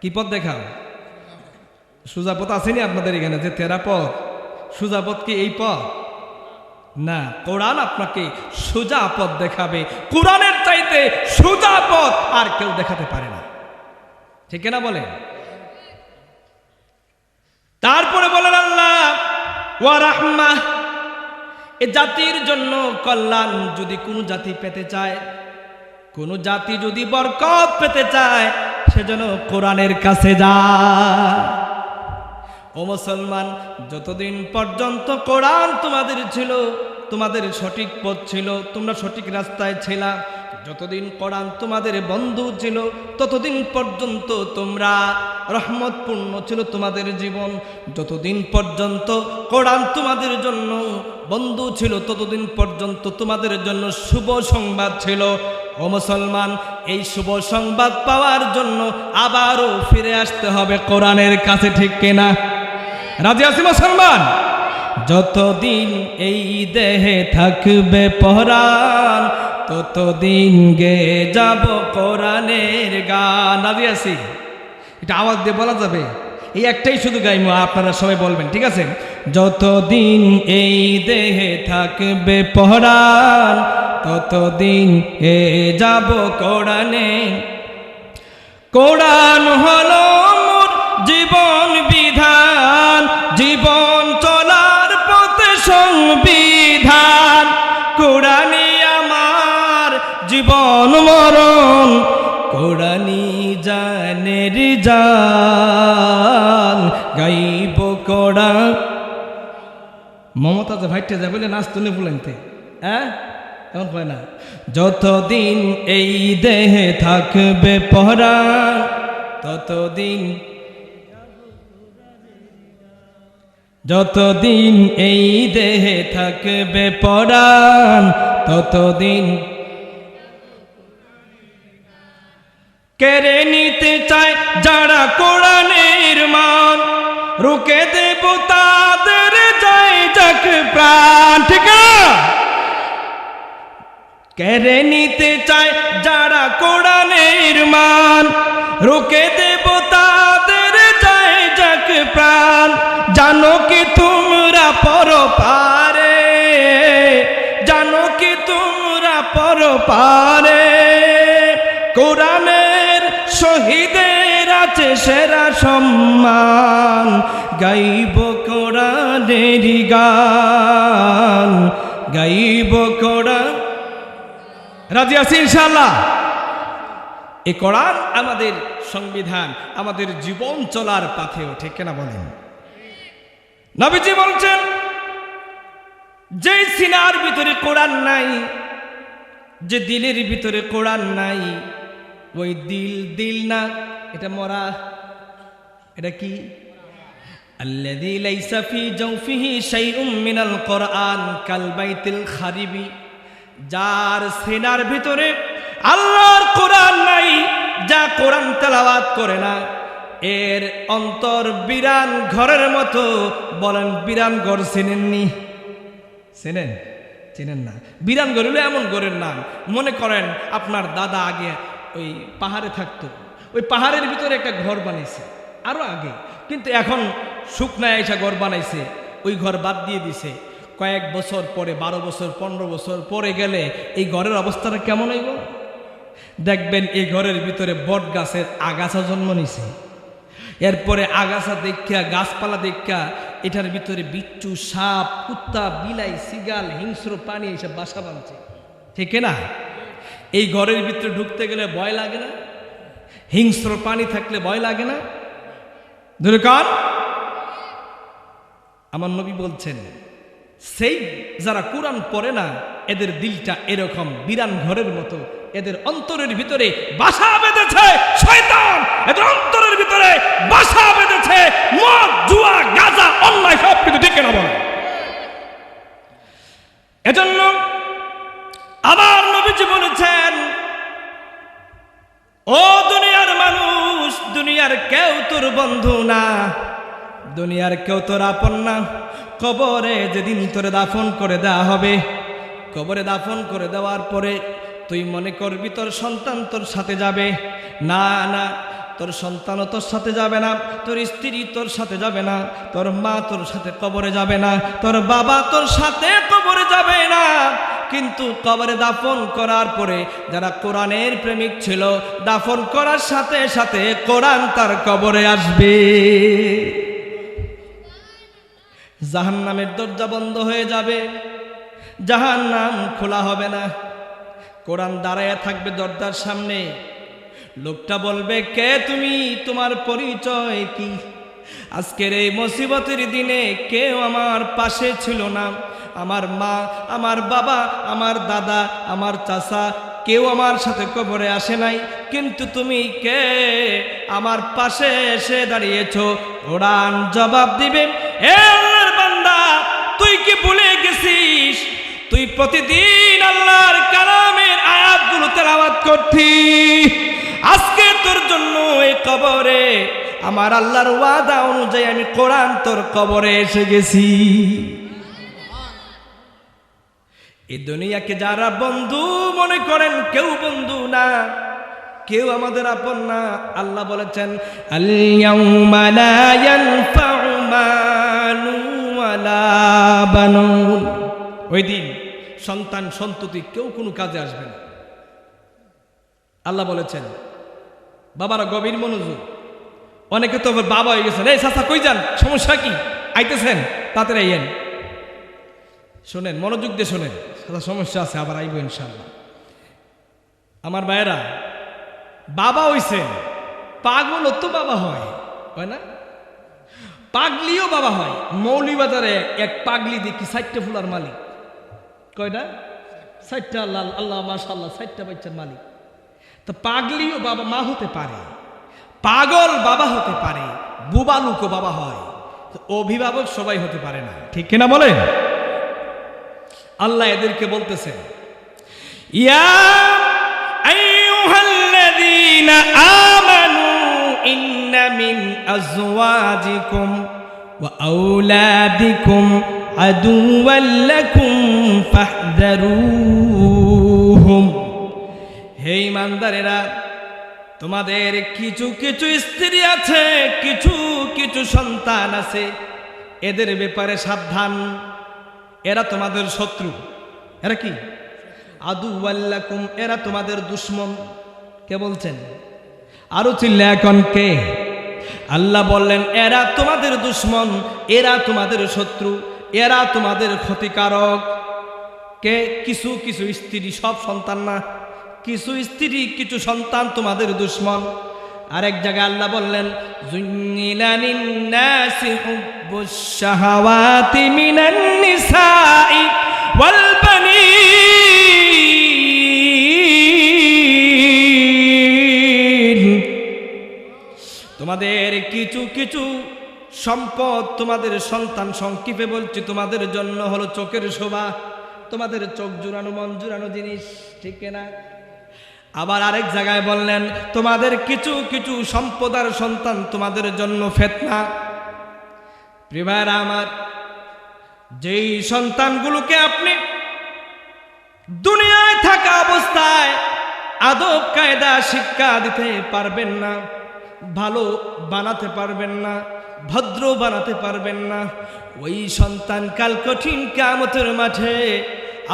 কি পথ দেখাও? সোজা পথ আসেনি আপনাদের এখানে যে তেরা পথ? সোজা পথ কি এই পথ না, কোরআন আপনাকে সোজা পথ দেখাবে। কোরআনের চাইতে সোজা পথ আর কেউ দেখাতে পারে না, ঠিক না? বলে তারপরে বলেন আল্লাহ ওয়া রাহমা, এ জাতির জন্য কল্যাণ। যদি কোনো জাতি পেতে চায়, কোন জাতি যদি বরকত পেতে চায়, সেজন্য কোরআনের কাছে যায়। ও মুসলমান, যতদিন পর্যন্ত কোরআন তোমাদের ছিল, তোমাদের সঠিক পথ ছিল, তোমরা সঠিক রাস্তায় ছিলা, যতদিন কোরআন তোমাদের বন্ধু ছিল, ততদিন পর্যন্ত তোমরা রহমতপূর্ণ ছিল তোমাদের জীবন। যতদিন পর্যন্ত কোরআন তোমাদের জন্য বন্ধু ছিল, ততদিন পর্যন্ত তোমাদের জন্য শুভ সংবাদ ছিল। ও মুসলমান, এই শুভ সংবাদ পাওয়ার জন্য আবারও ফিরে আসতে হবে কোরআনের কাছে, ঠিক কিনা? রাজি আছি মুসলমান? যতদিন এই দেহে থাকবে পরাণ, ততদিন গে যাব কোরআনের গান। রাজি আছি? এটা আওয়াজ দিয়ে বলা যাবে? এই একটাই শুধু গাইমু, আপনারা সবাই বলবেন, ঠিক আছে? যতদিন এই দেহে থাকবে পরাণ, ততদিন এ যাব কোরআনে। কোরআন হলো মোর জীবন বিধান, জীবন চলার পথে সংবিধান। কোরআনই আমার জীবন মরণ, কোরআনই জানের জান। গাইব কোরআন। মমতা যে ভাইটে যায় বলে নাচ তুলে ফুলাইতে, হ্যাঁ এমন হয় না। যতদিন এই দেহে থাকবে পরাণ, ততদিন, যতদিন এই দেহে থাকবে পরাণ, ততদিন কেড়ে নিতে চায় যারা কোরআনের মান, রুকে দেব তাদের যায় যাক প্রাণ। ঠিক না? কেড়ে নিতে চায় যারা কোরআনের মান, রুকে দেব তাদের যায় যাক প্রাণ। জানো কি তোমরা পরপারে, জানো কি তোমরা পরপারে, কোরআনের শহীদের আছে সেরা সম্মান। গাইব কোরআনের গান, গাইব কোরআন। রাজি আছি ইনশাআল্লাহ? এই কোরআন আমাদের সংবিধান, আমাদের জীবন চলার পথেও, ঠিক কিনা বলেন? নবীজি বলছেন, যে সিনার ভিতরে কোরআন নাই, যে দিলের ভিতরে কোরআন নাই, ওই দিল দিল না, এটা মরা। এটা কি? আল্লাযী লাইসা ফী জাওফিহি শাইউম মিনাল কোরআন কাল বাইতিল খারিবি। যার সিনার ভিতরে আল্লাহর কোরআন নাই, যা কোরআন তেলাওয়াত করে না, এর অন্তর বিরান ঘরের মতো। বলেন, বিরান ঘর চেনেননি? চেনেন? চেনেন না? বিরান ঘর হলো এমন ঘরের নাম, মনে করেন আপনার দাদা আগে ওই পাহাড়ে থাকতো, ওই পাহাড়ের ভিতরে একটা ঘর বানাইছে আরো আগে, কিন্তু এখন শুকনায় এসে ঘর বানাইছে, ওই ঘর বাদ দিয়ে দিছে। কয়েক বছর পরে, 12 বছর 15 বছর পরে গেলে এই ঘরের অবস্থাটা কেমন হইব? দেখবেন এই ঘরের ভিতরে বট গাছের আগাছা জন্ম নিছে। এরপরে আগাছা দেখা, গাছপালা দেখা, এটার ভিতরে বিচ্ছু, সাপ, কুত্তা, বিলাই, সিগাল, হিংস্র প্রাণী এইসব বাসা বাঁধছে, ঠিক না? এই ঘরের ভিতরে ঢুকতে গেলে ভয় লাগে না? হিংস্র প্রাণী থাকলে ভয় লাগে না? ধরে কান। আমার নবী বলছেন, সেই যারা কোরআন পড়ে না, এদের দিলটা এরকম বিরান ঘরের মতো। এদের অন্তরের ভিতরে বাসা বেঁধেছে শয়তান, এদের অন্তরের ভিতরে বাসা বেঁধেছে মদ, জুয়া, গাঁজা, অন্যায় সব কিছু, ঠিক না বলে? এজন্য আবার নবীজি বলেছেন, ও দুনিয়ার মানুষ, দুনিয়ার কেউ তোর বন্ধু না, দুনিয়ার কেউ তোর আপন না। কবরে যেদিন তোরে দাফন করে দেওয়া হবে, কবরে দাফন করে দেওয়ার পরে তুই মনে করবি তোর সন্তান তোর সাথে যাবে। না না, তোর সন্তানও তোর সাথে যাবে না, তোর স্ত্রী তোর সাথে যাবে না, তোর মা তোর সাথে কবরে যাবে না, তোর বাবা তোর সাথে কবরে যাবে না। কিন্তু কবরে দাফন করার পরে যারা কোরআনের প্রেমিক ছিল, দাফন করার সাথে সাথে কোরআন তার কবরে আসবে। জাহান্নামের দরজা বন্ধ হয়ে যাবে, জাহান্নাম খোলা হবে না। কোরআন দাঁড়ায় থাকবে দরজার সামনে। লোকটা বলবে, কে তুমি? তোমার পরিচয় কি? আজকের এই মুসিবতের দিনে কেউ আমার পাশে ছিল না। আমার মা, আমার বাবা, আমার দাদা, আমার চাচা, কেউ আমার সাথে কবরে আসে নাই, কিন্তু তুমি কে আমার পাশে এসে দাঁড়িয়েছো? কোরআন জবাব দিবে, এ আল্লাহর বান্দা, তুই কি ভুলে গেছিস? তুই প্রতিদিন আল্লাহর কালামের আয়াতগুলো তেলাওয়াত করতি। আজকে তোর জন্য এই কবরে আমার আল্লাহর ওয়াদা অনুযায়ী আমি কোরআন তোর কবরে এসে গেছি। এই দুনিয়াকে যারা বন্ধু মনে করেন, কেউ বন্ধু না। কেউ আমাদের আপন না। আল্লাহ বলেছেন আল ইয়াউমা লা ইয়ানফাউ মালু ওয়ালা বানুন, ওই দিন সন্তান সন্ততি কেউ কোনো কাজে আসবে না। আল্লাহ বলেছেন বাবারা গভীর মনোযোগ। অনেকে তো বাবা হয়ে গেছেন, এই চাচা কই যান, সমস্যা কি, আইতেছেন তাড়াতাড়ি আইয়েন। শোনেন, মনোযোগ দিয়ে শোনেন, সমস্যা আছে, আবার আইব ইনশাআল্লাহ। আমার ভাইয়েরা, বাবা হইছেন, পাগলও তো বাবা হয় না? পাগলিও বাবা হয়। মৌলভীবাজারে এক পাগলি দেখি 4টে ফুলার মালিক। কয়টা? 4টা। আল্লাহ আল্লাহ মাশাআল্লাহ, 4টা বাচ্চার মালিক। তো পাগলিও বাবা মা হতে পারে, পাগল বাবা হতে পারে, বুবালুকও বাবা হয়। অভিভাবক সবাই হতে পারে না, ঠিক কিনা বলেন? আল্লাহ এদেরকে বলতেছেন ইয়া আইয়ুহাল্লাযীনা আমানু ইন্না মিন আজওয়াজিকুম ওয়া আওলাদিকুম আদুওয়াল লাকুম ফাহযারুহুম। হে ঈমানদারেরা, তোমাদের কিছু কিছু স্ত্রী আছে, কিছু কিছু সন্তান আছে, এদের ব্যাপারে সাবধান। এরা তোমাদের শত্রু। এরা কি? আদুওয়াল লাকুম, এরা তোমাদের দুশমন। কে বলছেন? আরো চিল্লা এখন কে? আল্লাহ বললেন এরা তোমাদের দুশমন, এরা তোমাদের শত্রু, এরা তোমাদের ক্ষতিকারক। কে? কিছু কিছু স্ত্রী, সব সন্তান না। কিছু স্ত্রী কিছু সন্তান তোমাদের দুশমন। আরেক জায়গায় আল্লাহ বললেন যুন্নিলা লিন-নাসি হুব্বুশ শাহাওয়াতি মিনান নিসাই ওয়াল বানিন। তোমাদের কিছু কিছু সম্পদ, তোমাদের সন্তান, সংক্ষেপে বলছি, তোমাদের জন্য হলো চোখের শোভা, তোমাদের চোখ জুড়ানো, মন জুড়ানো জিনিস, ঠিক না? আবার আরেক জায়গায় বললেন তোমাদের কিছু কিছু সম্পদ আর সন্তান তোমাদের জন্য ফিতনা। প্রিয় ভাইরা আমার, যেই সন্তানগুলোকে আপনি দুনিয়ায় থাকা অবস্থায় আদব কায়দা শিক্ষা দিতে পারবেন না, ভালো বানাতে পারবেন না, ভদ্র বানাতে পারবেন না, ওই সন্তান কাল কঠিন কিয়ামতের মাঠে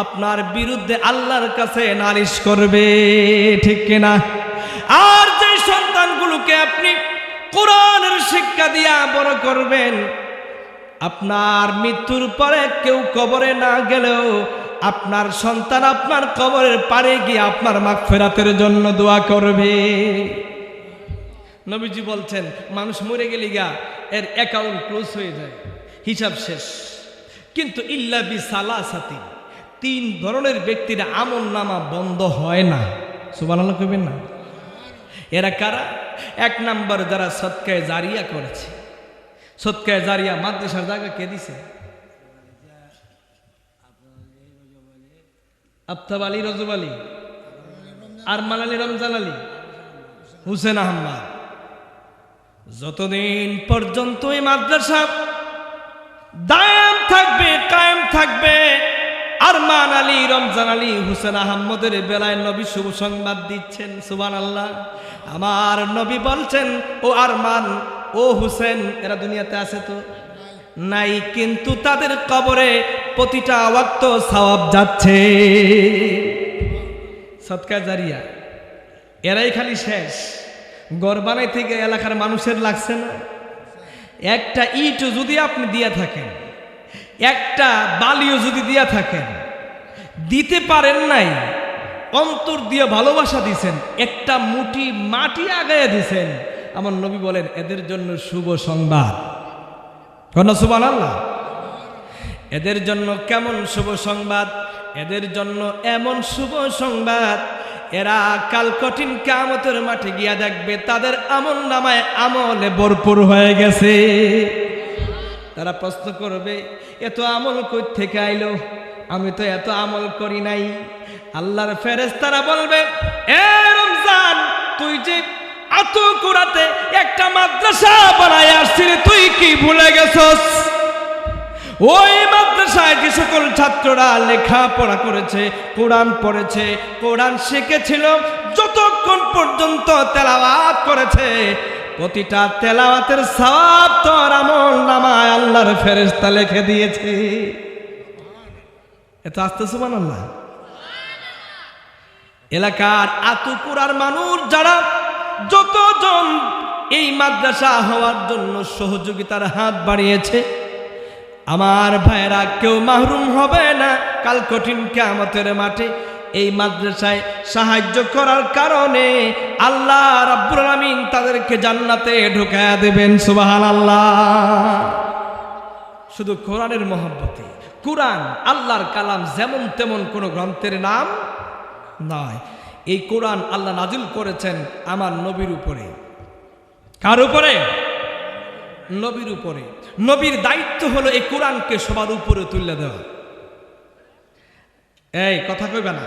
আপনার বিরুদ্ধে আল্লাহর কাছে নালিশ করবে, ঠিক কিনা? আর যে সন্তানগুলোকে আপনি কোরআনের শিক্ষা দিয়া বড় করবেন, আপনার মৃত্যুর পরে কেউ কবরে না গেলেও আপনার সন্তান আপনার কবরের পারে গিয়ে আপনার মাগফিরাতের জন্য দোয়া করবে। নবীজি বলছেন মানুষ মরে গেলে গা এর অ্যাকাউন্ট ক্লোজ হয়ে যায়, হিসাব শেষ। কিন্তু ইল্লা বিসালাসাতিন, 3 ধরনের ব্যক্তির আমল নামা বন্ধ হয় না। সুবহানাল্লাহ কইবেন না? এরা কারা? 1 নাম্বার, যারা সদকায়ে জারিয়া করেছে। সদকায়ে জারিয়া মাদ্রাসার জায়গা কে দিছে? আফতাব আলী, রজব আলী, আরমান আলী, রমজান আলী, হুসেন আহমদ। যতদিন পর্যন্ত এই মাদ্রাসা দায়াম থাকবে, কায়েম থাকবে, আরমান আলী, রমজান আলী, হুসেন আহমদের বেলায় নবী শুভ সংবাদ দিচ্ছেন। সুবহানাল্লাহ। আমার নবী বলছেন ও আরমান, ও হুসেন, এরা দুনিয়াতে আছে তো নাই, কিন্তু তাদের কবরে প্রতিটা ওয়াক্ত সওয়াব যাচ্ছে। সদকা জারিয়া, এরাই খালি শেষ। ঘর বানাইতে গিয়ে এলাকার মানুষের লাগছে না? একটা ইটও যদি আপনি দিয়া থাকেন, একটা বালিও যদি দিয়া থাকেন, দিতে পারেন নাই, অন্তর দিয়ে ভালোবাসা দিছেন, একটা মুঠি মাটি আগায়া দিছেন, আমার নবী বলেন এদের জন্য শুভ সংবাদ। সুবহানাল্লাহ। এদের জন্য কেমন শুভ সংবাদ? এদের জন্য এমন শুভ সংবাদ, এরা কাল কঠিন কিয়ামতের মাঠে গিয়া দেখবে তাদের আমল নামায় আমলে ভরপুর হয়ে গেছে। তারা প্রশ্ন করবে এত আমল কই থেকে আইলো, আমি তো এত আমল করি নাই। আল্লাহর ফেরেশতারা বলবে এ রমজান, তুই যে আতুকুরাতে একটা মাদ্রাসা বানায় আসছিলি, তুই কি ভুলে গেছস? ওই মাদ্রাসায় যে সকল ছাত্ররা লেখাপড়া করেছে, কোরআন পড়েছে, কোরআন শিখেছিল, যতক্ষণ পর্যন্ত তেলাওয়াত করেছে প্রতিটা তেলাওয়াতের সওয়াব তোর আমল নামায় আল্লাহর ফেরেশতা লিখে দিয়েছে। এত আস্তে সুবহানাল্লাহ। এলাকার আতুপুরার মানুষ যারা যতজন এই মাদ্রাসা হওয়ার জন্য সহযোগিতার হাত বাড়িয়েছে, আমার ভাইরা কেউ মাহরুম হবে না। কাল কঠিন কিয়ামতের মাঠে এই মাদ্রাসায় সাহায্য করার কারণে আল্লাহ রাব্বুল আলামিন তাদেরকে জান্নাতে ঢুকায়া দেবেন। সুবহানাল্লাহ। শুধু কোরআনের মহব্বতে। কোরআন আল্লাহর কালাম, যেমন তেমন কোনো গ্রন্থের নাম নয়। এই কোরআন আল্লাহ নাজিল করেছেন আমার নবীর উপরে। কার উপরে? নবীর উপরে। নবীর দায়িত্ব হলো এই কোরআনকে সবার উপরে তুলে দেওয়া। এই কথা কইবে না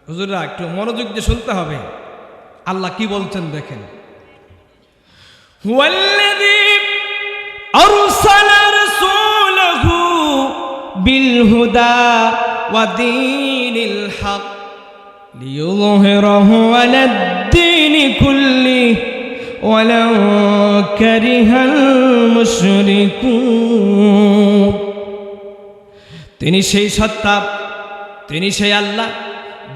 হুজুররা, একটু মনোযোগ দিয়ে শুনতে হবে। আল্লাহ কি বলছেন দেখেন, হুয়াল্লাযী আরসালা রাসূলাহু বিল হুদা ওয়া দীনিল হক লিইয়ুযহিরাহু আলাদ দীনি কুল্লিহি ওয়ালাউ কারিহাল মুশরিকুন। তিনি সেই সত্তা, তিনি সেই আল্লাহ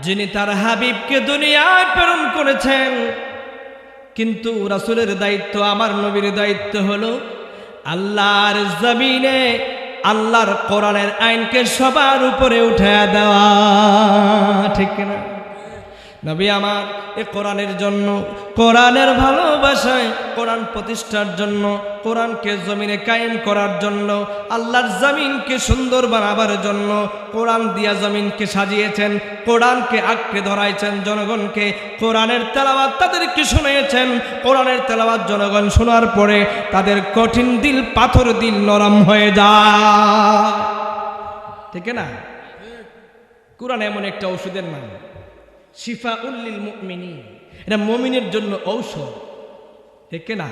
যিনি তার হাবিবকে দুনিয়ায় প্রেরণ করেছেন। কিন্তু রাসূলের দায়িত্ব, আমার নবীর দায়িত্ব হলো আল্লাহর জমিনে আল্লাহর কোরআনের আইনকে সবার উপরে উঠায়া দেওয়া। ঠিক না? নবী আমার এ কোরআনের জন্য, কোরআনের ভালোবাসায়, কোরআন প্রতিষ্ঠার জন্য, কোরআনকে জমিনে কায়েম করার জন্য, আল্লাহর জমিনকে সুন্দর বানাবার জন্য কোরআন দিয়া জমিনকে সাজিয়েছেন, কোরআনকে আঁকড়ে ধরাইছেন জনগণকে। কোরআনের তেলাওয়াত তাদেরকে শুনিয়েছেন। কোরআনের তেলাওয়াত জনগণ শোনার পরে তাদের কঠিন দিল, পাথর দিল নরম হয়ে যায়। ঠিক না? কোরআন এমন একটা ওষুধের নাম, শিফাউল লিল মুমিনিন। এটা মুমিনের জন্য ঔষধ। ঠিক না?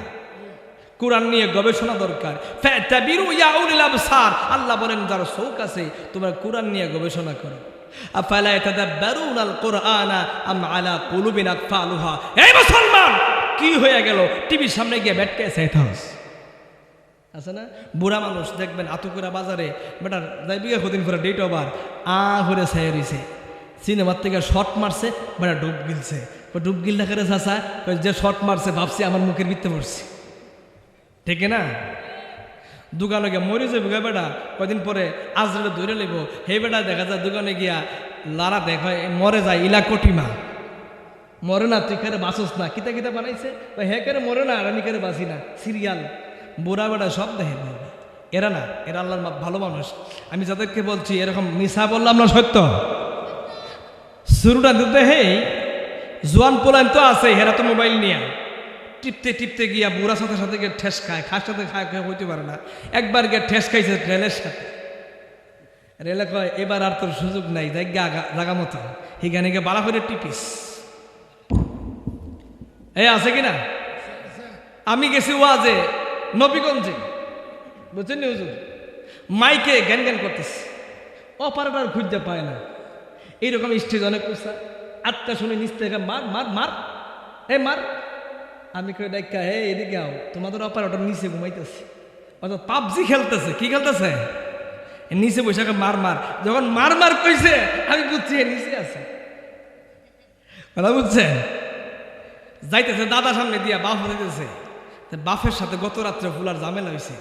কোরআন নিয়ে গবেষণা দরকার। ফাতাবিরু ইয়া উলিল আবসার। আল্লাহ বলেন যারা চোখ আছে তোমরা কোরআন নিয়ে গবেষণা করো। আফালা ইয়াতাদাব্বারুনাল কুরআনা আম আলা কুলুবিন আকফালুহা। এই মুসলমান কি হয়ে গেল? টিভির সামনে গিয়ে ব্যাটকে চাইতাস আছে না? বুড়া মানুষ দেখবেন আতুকুরা বাজারে বেটার যাই বিয়ে কদিন করে ডেট ওভার হরে ছায়া রইছে, সিনেমার থেকে শর্ট মারছে, বেটা ডুব গিলছে। ডুব গিল না করে চাষা যে শর্ট মারছে ভাবছি আমার মুখের ভিত্তে পড়ছে। ঠিক না? দোকানে গিয়া মরে যাবে গা বেটা, কদিন পরে আজরালে ধরে লইব। হে বেটা দেখা যায় দোকানে গিয়া লারা দেখা মরে যায়, ইলা কটিমা মরে না, তুই কেরে বাঁচস না, কিতা কিতা বানাইছে হে কেরে মরে না, আর আমি কেরে বাঁচি না। সিরিয়াল বুড়া বেটা সব দেখে। এরা না, এরা আল্লাহর ভালো মানুষ। আমি যাদেরকে বলছি এরকম মিশা বললাম না, সত্য। শুরুটা দিতে হে জোয়ান পোলাইন তো আছে, হেরা তো মোবাইল নিয়ে টিপতে টিপতে গিয়া বুড়ার সাথে সাথে গিয়ে ঠেস খায়, খার সাথে খায় হইতে পারে না। একবার গিয়ে ঠেস খাইছে রেলের সাথে। রেলে কয় এবার আর তোর সুযোগ নাই, জাগা মতো হিগানে গিয়ে বালা করে টিপিস। এই আছে কিনা? আমি গেছি ওয়াজে নবীগঞ্জে, বুঝছেন নি হুজুর, মাইকে জ্ঞান জ্ঞান করতেছে, অপারেটর খুঁজতে পায় না। এইরকম স্টেজ অনেক উঁচা, আটটা শুনে নিচ থেকে মার মার মার, এ মার। আমি কই ডাক্কা হে এদিকে আও, তোমাদের অপারেটর নিচে ঘুমাইতেছে, অর্থাৎ পাবজি খেলতেছে। কি খেলতেছে? নিচে বসে মার মার। যখন মার মার কইছে আমি বুঝছি নিচে আছে, কথা বুঝছেন? যাইতেছে দাদা সামনে দিয়া বাফ দিতেছে, বাফের সাথে গত রাত্রে ফুলার ঝামেলা হয়েছে।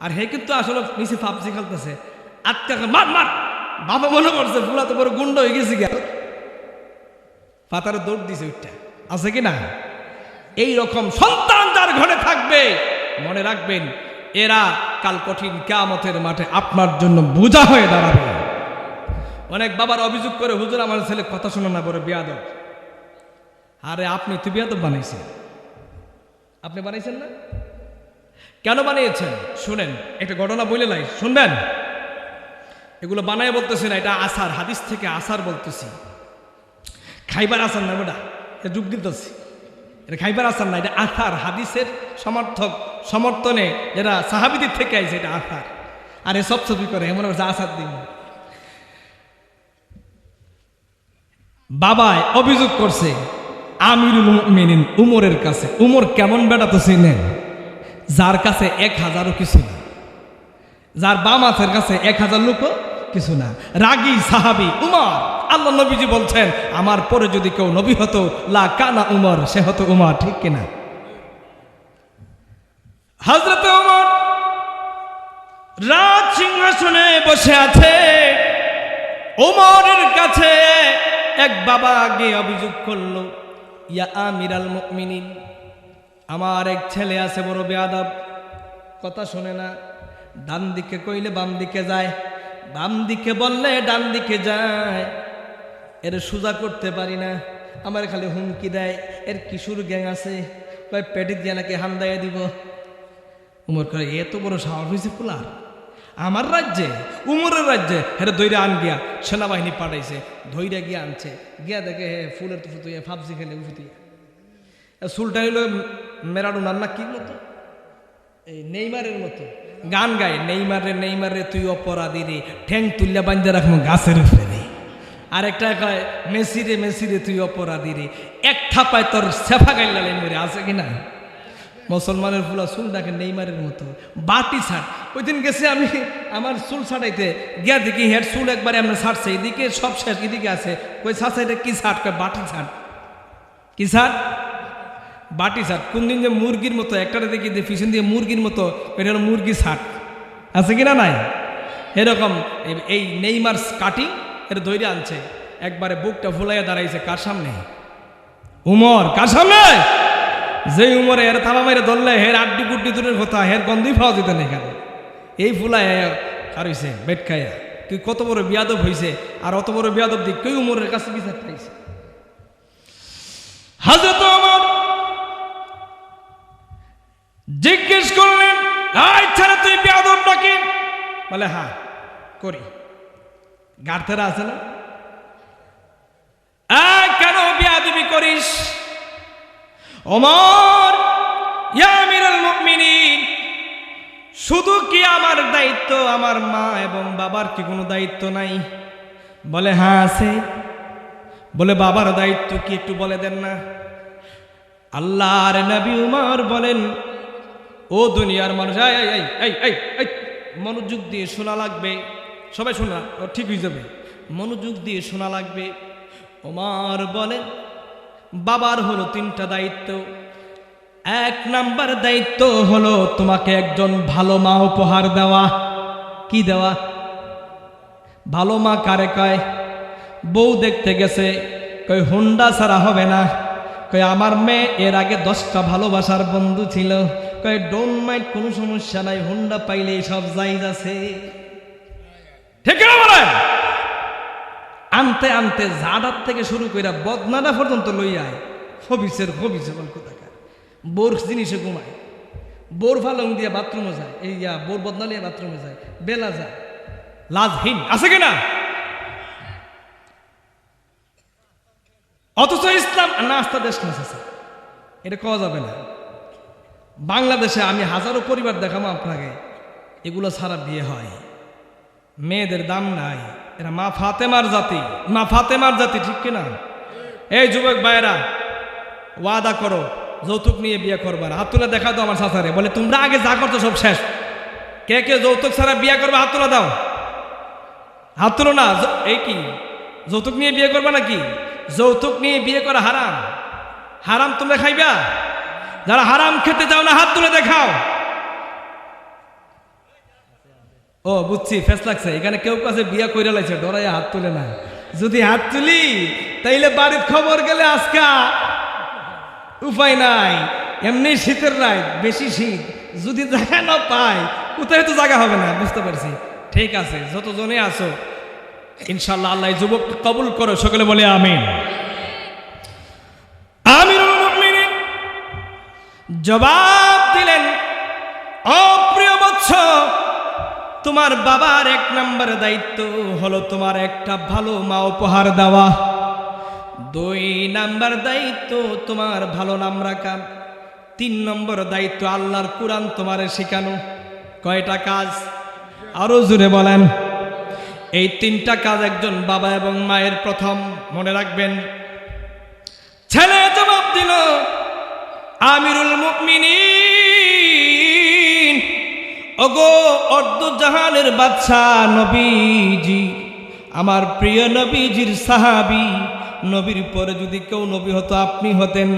আর হে কিন্তু আসলে নিচে পাবজি খেলতেছে, আটকা মার মার। বাবা মনে করছে ফুলা তো বড় গুন্ড হয়ে গেছে, গেল পাতারে দৌড় দিছে ওইটা। আছে কি না? এইরকম সন্তান যার ঘরে থাকবে মনে রাখবেন এরা কাল কঠিন কিয়ামতের মাঠে আপনার জন্য বোঝা হয়ে দাঁড়াবে। অনেক বাবার অভিযোগ করে, হুজুর আমার ছেলে কথা শোনা না, বড় বেয়াদব। আরে আপনি তো বেয়াদব বানাইছেন, আপনি বানাইছেন না? কেন বানিয়েছেন শুনেন, একটা ঘটনা বলে লাই, শুনবেন? এগুলো বানায় বলতেছি না, এটা আসার, হাদিস থেকে আসার বলতেছি। খাইবার আসার না বেটা, ডুব দিতেছি, এটা খাইবার আসার না, এটা আসার। হাদিসের সমর্থনে যারা সাহাবিদের থেকে আইছে এটা আসার। আর এ সব ছবি করে এমন আসার দিন। বাবায় অভিযোগ করছে আমিরুল মুমিনিন উমরের কাছে। উমর কেমন বেটা তো চিনেন, যার কাছে 1000ও কিছু না, যার বাম হাতের কাছে 1000 লোকও কিছু না, রাগী সাহাবী উমর। আল্লাহ নবীজি বলছেন আমার পরে যদি কেউ নবী হতো লা কানা উমর, সে হতো উমর, ঠিক কিনা? হযরত উমর রাজ সিংহাসনে বসে আছে। উমরের কাছে এক বাবা আগে অভিযোগ করলো, ইয়া আমিরাল মুমিনিন, আমার এক ছেলে আছে বড় বেয়াদব, কথা শোনে না, ডান দিকে কইলে বাম দিকে যায়, বাম দিকে বললে ডান দিকে যায়, এর সোজা করতে পারি না, আমার খালি হুমকি দেয়, এর কিশোর গ্যাং আছে, কয় পেটি দিয়ে নাকি হামদাইয়া দিব। উমর করে এত বড় সাহস হয়েছে পোলার আমার রাজ্যে, উমরের রাজ্যে। হেরে দৈরা আন গিয়া সেনাবাহিনী পাঠাইছে, ধৈর্য গিয়া আনছে, গিয়া দেখে হে ফুলের তো ফুতুইয়া ফাবজি খেলে উফুতিয়া, চুলটা হইল মেরাডোনার না কি মতো, এই নেইমারের মতো গান গায়, নেইমারে নেইমারে তুই অপরাধী রে, ঠ্যাং তুল্লা বান্ধে রাখবো গাছের উপরে। আর একটা কয় মেসিরে মেসিরে তুই অপরাধী রে, এক থাপায় তোর সেফা গাইলা মরে, আছে কিনা? মুসলমানের ফুলা চুল ডাকে নেইমারের মতো, বাটি ছাড়। ওই দিন গেছে আমি আমার চুল ছাড়াইতে, গিয়া দেখি হের চুল একবারে আমরা ছাড়ছে, এদিকে সব শেষ, এদিকে আছে, কই ছাড়ছে এটা কি ছাড়? কয় বাটি ছাড়। কি ছাড়? বাটি ছাড়। কোন দিন যে মুরগির মতো একটা দেখি পিছন দিয়ে মুরগির মতো, এটা হলো মুরগি ছাড়, আছে কিনা? নাই। এরকম এই নেইমার কাটিং এটা দৈরে আনছে, একবারে বুকটা ফুলাইয়া দাঁড়াইছে কার সামনে? উমর। কার সামনে? যে উমরে এর থাবা মাইরে ধরলে হের আড্ডি গুড্ডি দূরের কথা, হের গন্ধই পাওয়া যেত না এখানে। এই ফুলায় আর হইছে বেট খাইয়া, তুই কত বড় বিয়াদব হইছে, আর অত বড় বিয়াদব দিক কেউ উমরের কাছে বিচার পাইছে। হযরত ওমর জিজ্ঞেস করলেন, আচ্ছা তুই বিয়াদব নাকি? বলে হ্যাঁ করি। গার্থেরা আছে না, কেন বিয়াদবি করিস? ওমর, ইয়া আমিরুল মুমিনিন, শুধু কি আমার দায়িত্ব, আমার মা এবং বাবার কি কোনো দায়িত্ব নাই? বলে হ্যাঁ আছে। বলে বাবার দায়িত্ব কি একটু বলে দেন না? আল্লাহর নবী উমর বলেন, ও দুনিয়ার মানুষ, এই মনোযোগ দিয়ে শোনা লাগবে, সবাই শোনা, ঠিক হয়ে যাবে, মনোযোগ দিয়ে শোনা লাগবে। ওমর বলেন বাবার হলো 3টা দায়িত্ব। 1 নাম্বার দায়িত্ব হলো তোমাকে একজন ভালো মা উপহার দেওয়া। কি দেওয়া? ভালো মা কারে কয়? বউ দেখতে গেছে, কই হুন্ডা ছাড়া হবে না, কই আমার মেয়ে এর আগে 10টা ভালোবাসার বন্ধু ছিল, কই ডোন্ট মাইন্ড, কোনো সমস্যা নাই, হুন্ডা পাইলে সব জায়েজ আছে। ঠিক না বলেন? আনতে আনতে জাডার থেকে শুরু করে বদনাডা পর্যন্ত লইয়া হবিসের বল কোথাকার। বোর জিনিসে ঘুমায়, বোর ফালং দিয়ে বাথরুমে যায়, এই বোর বদনা নিয়ে বাথরুমে যায়, বেলা যায়, লাজহীন, আছে কিনা? অথচ ইসলাম নাস্তা দেশ নেছে, এটা কওয়া যাবে না। বাংলাদেশে আমি হাজারো পরিবার দেখাবো আপনাকে, এগুলো ছাড়া বিয়ে হয়, মেয়েদের দাম নাই, এরা মা ফাতেমার জাতি, মা ফাতেমার জাতি, ঠিক কিনা? এই যুবক ভাইয়েরা, ওয়াদা করো যৌতুক নিয়ে বিয়ে করবা না। হাত তুলে দেখা দাও আমার সাসারে, বলে তোমরা আগে যা করতো সব শেষ। কে কে যৌতুক ছাড়া বিয়ে করবে হাত তুলে দাও। হাত তুলো না। এই কি যৌতুক নিয়ে বিয়ে করবা নাকি? যৌতুক নিয়ে বিয়ে করা হারাম। হারাম তোমরা খাইবা? যারা হারাম খেতে চাও না হাত তুলে দেখাও। ও বুঝছি, ফেস লাগছে। এখানে কেউ কাছে বিয়া কইরা লাইছে, ডরাইয়া হাত তুলে না। যদি হাত তুলি তাইলে বাড়ির খবর গেলে আজকা উপায় নাই। এমনি শীতের রাত, বেশি শীত, যদি জায়গা না পাই কোথায় তো জায়গা হবে না, বুঝতে পারছি। ঠিক আছে, যতজনে আছো ইনশাল্লাহ আল্লাহ যুবক কবুল করো, সকলে বলে আমিন। আমিরুল মুমিনিন জবাব দিলেন, ও প্রিয় বৎস, তোমার বাবার 1 নম্বর দায়িত্ব হলো তোমার একটা ভালো মা উপহার দেওয়া। 2 নম্বর দায়িত্ব তোমার ভালো নাম রাখা। 3 নম্বর দায়িত্ব আল্লাহর কোরআন তোমারে শেখানো। কয়টা কাজ? আরো জোরে বলেন। এই তিনটা কাজ একজন বাবা এবং মায়ের প্রথম, মনে রাখবেন। ছেলে জবাব দিল, আমিরুল মুমিনিন, ওগো অর্ধ জাহানের বাদশা নবীজি, আমার প্রিয় নবীজির সাহাবী, নবীর পরে যদি কেউ নবী হতো আপনি হতেন।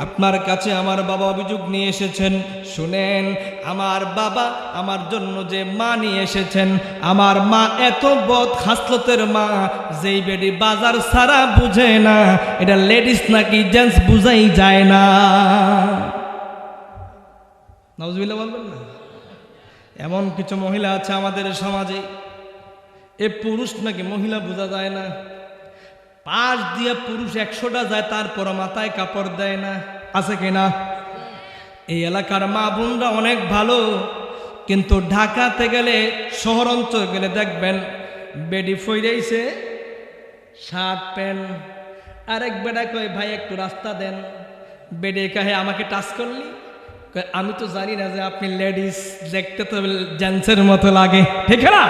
আপনার কাছে আমার বাবা অভিযোগ নিয়ে এসেছেন। শুনেন, আমার বাবা আমার জন্য যে মা নিয়ে এসেছেন, আমার মা এত বদ খাসলতের মা, যেই বেডি বাজার সারা বুঝে না এটা লেডিস নাকি জেন্টস বুঝাই যায় না। নাউজুবিল্লাহ বলবেন না? এমন কিছু মহিলা আছে আমাদের সমাজে, এ পুরুষ নাকি মহিলা বোঝা যায় না। পাশ দিয়ে পুরুষ 100টা যায়, তারপর মাথায় কাপড় দেয় না। আছে কিনা? এই এলাকার মা বোনরা অনেক ভালো, কিন্তু ঢাকাতে গেলে, শহর অঞ্চল গেলে দেখবেন বেডি ফইরাইছে, শার্ট প্যান্ট। আরেক বেটা কয়, ভাই একটু রাস্তা দেন। বেডে কাহে আমাকে টাচ করলি? আমি তো জানি না যে আপনি লেডিস, দেখতে তো জেন্টসের মতো লাগে, ঠিক না?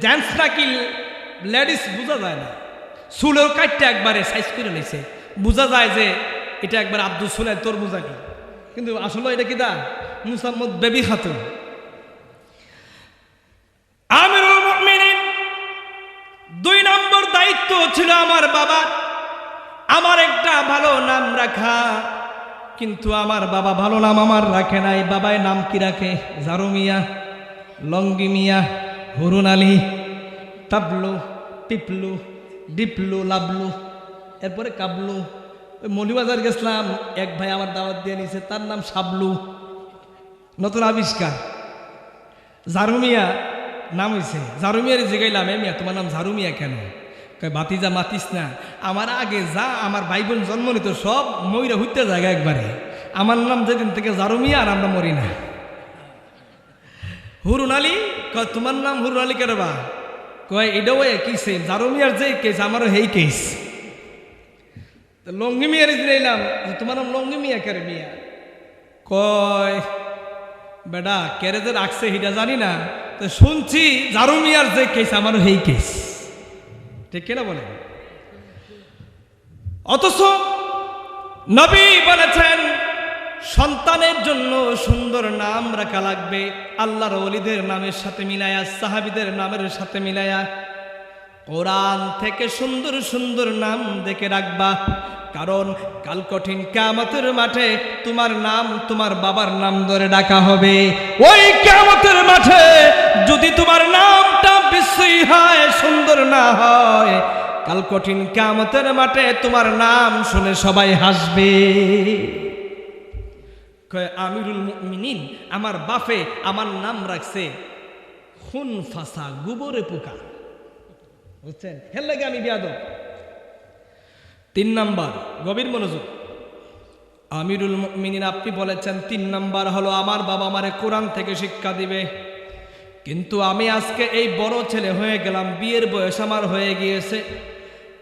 জেন্টস নাকি লেডিস বোঝা যায় না। চুলেও কাটটা একবারে সাইজ করে নিছে, বোঝা যায় যে এটা একবার আব্দুল সুলাই তোর বোঝা কি, কিন্তু আসলে এটা কি দা মুসাম্মদ বেবি খাতুন। আমিরুল মুমিনিন, 2 নম্বর দায়িত্ব ছিল আমার বাবার, আমার একটা ভালো নাম রাখা। কিন্তু আমার বাবা ভালো নাম আমার রাখে নাই। বাবায় নাম কি রাখে? জারু মিয়া, লঙ্গি মিয়া, হুরুন আলী, তাবলু, টিপলু, ডিপলু, লাবলু, এরপরে কাবলু। ওই মৌলিবাজার গেছিলাম, এক ভাই আমার দাওয়াত দিয়ে নিছে, তার নাম সাবলু, নতুন আবিষ্কার। ঝাড়ুমিয়া নাম হয়েছে। ঝাড়ুমিয়ার জিগাইলাম, এ মিয়া তোমার নাম ঝাড়ুমিয়া কেন? কয় বাতিজা মাতিস না, আমার আগে যা আমার ভাই বোন জন্ম নিত সব ময়রা হইতে জায়গা একবারে। আমার নাম যেদিন থেকে ঝাড়ুমিয়া, আর আমরা মরি না। হুরুন আলী, কয় তোমার নাম হুরুন আলী কেন বা? কয় এটাও একই সেম, ঝাড়ুমিয়ার যে কেস আমারও সেই কেস। লঙ্গি মিয়ার নিলাম, তোমার নাম লঙ্গি মিয়া কেন মিয়া? কয় বেটা কেরে যে রাখছে সেটা জানি না, তো শুনছি ঝাড়ু মিয়ার যে কেস আমারও সেই কেস, ঠিক কিনা বলে? অথচ নবী বলেছেন সন্তানের জন্য সুন্দর নাম রাখা লাগবে, আল্লাহর ওলিদের নামের সাথে মিলায়া, সাহাবীদের নামের সাথে মিলায়া। কোরআন থেকে সুন্দর সুন্দর নাম দেখে রাখবা, কারণ কাল কঠিন কিয়ামতের মাঠে তোমার নাম তোমার বাবার নাম ধরে ডাকা হবে। ওই কিয়ামতের মাঠে যদি তোমার নামটা বিশ্রী হয়, সুন্দর না হয়, কাল কঠিন কিয়ামতের মাঠে তোমার নাম শুনে সবাই হাসবে। আমিরুল মুমিনিন, আমার বাপে আমার নাম রাখছে খুন ফাসা, গোবরে পোকা, বুঝছেন? হের লাগে আমি বিয়াদব। 3 নাম্বার, গভীর মনোযোগ। আমিরুল মুমিনিন আপনি বলেছেন 3 নাম্বার হলো আমার বাবা আমারে কোরআন থেকে শিক্ষা দিবে। কিন্তু আমি আজকে এই বড় ছেলে হয়ে গেলাম, বিয়ের বয়স আমার হয়ে গিয়েছে,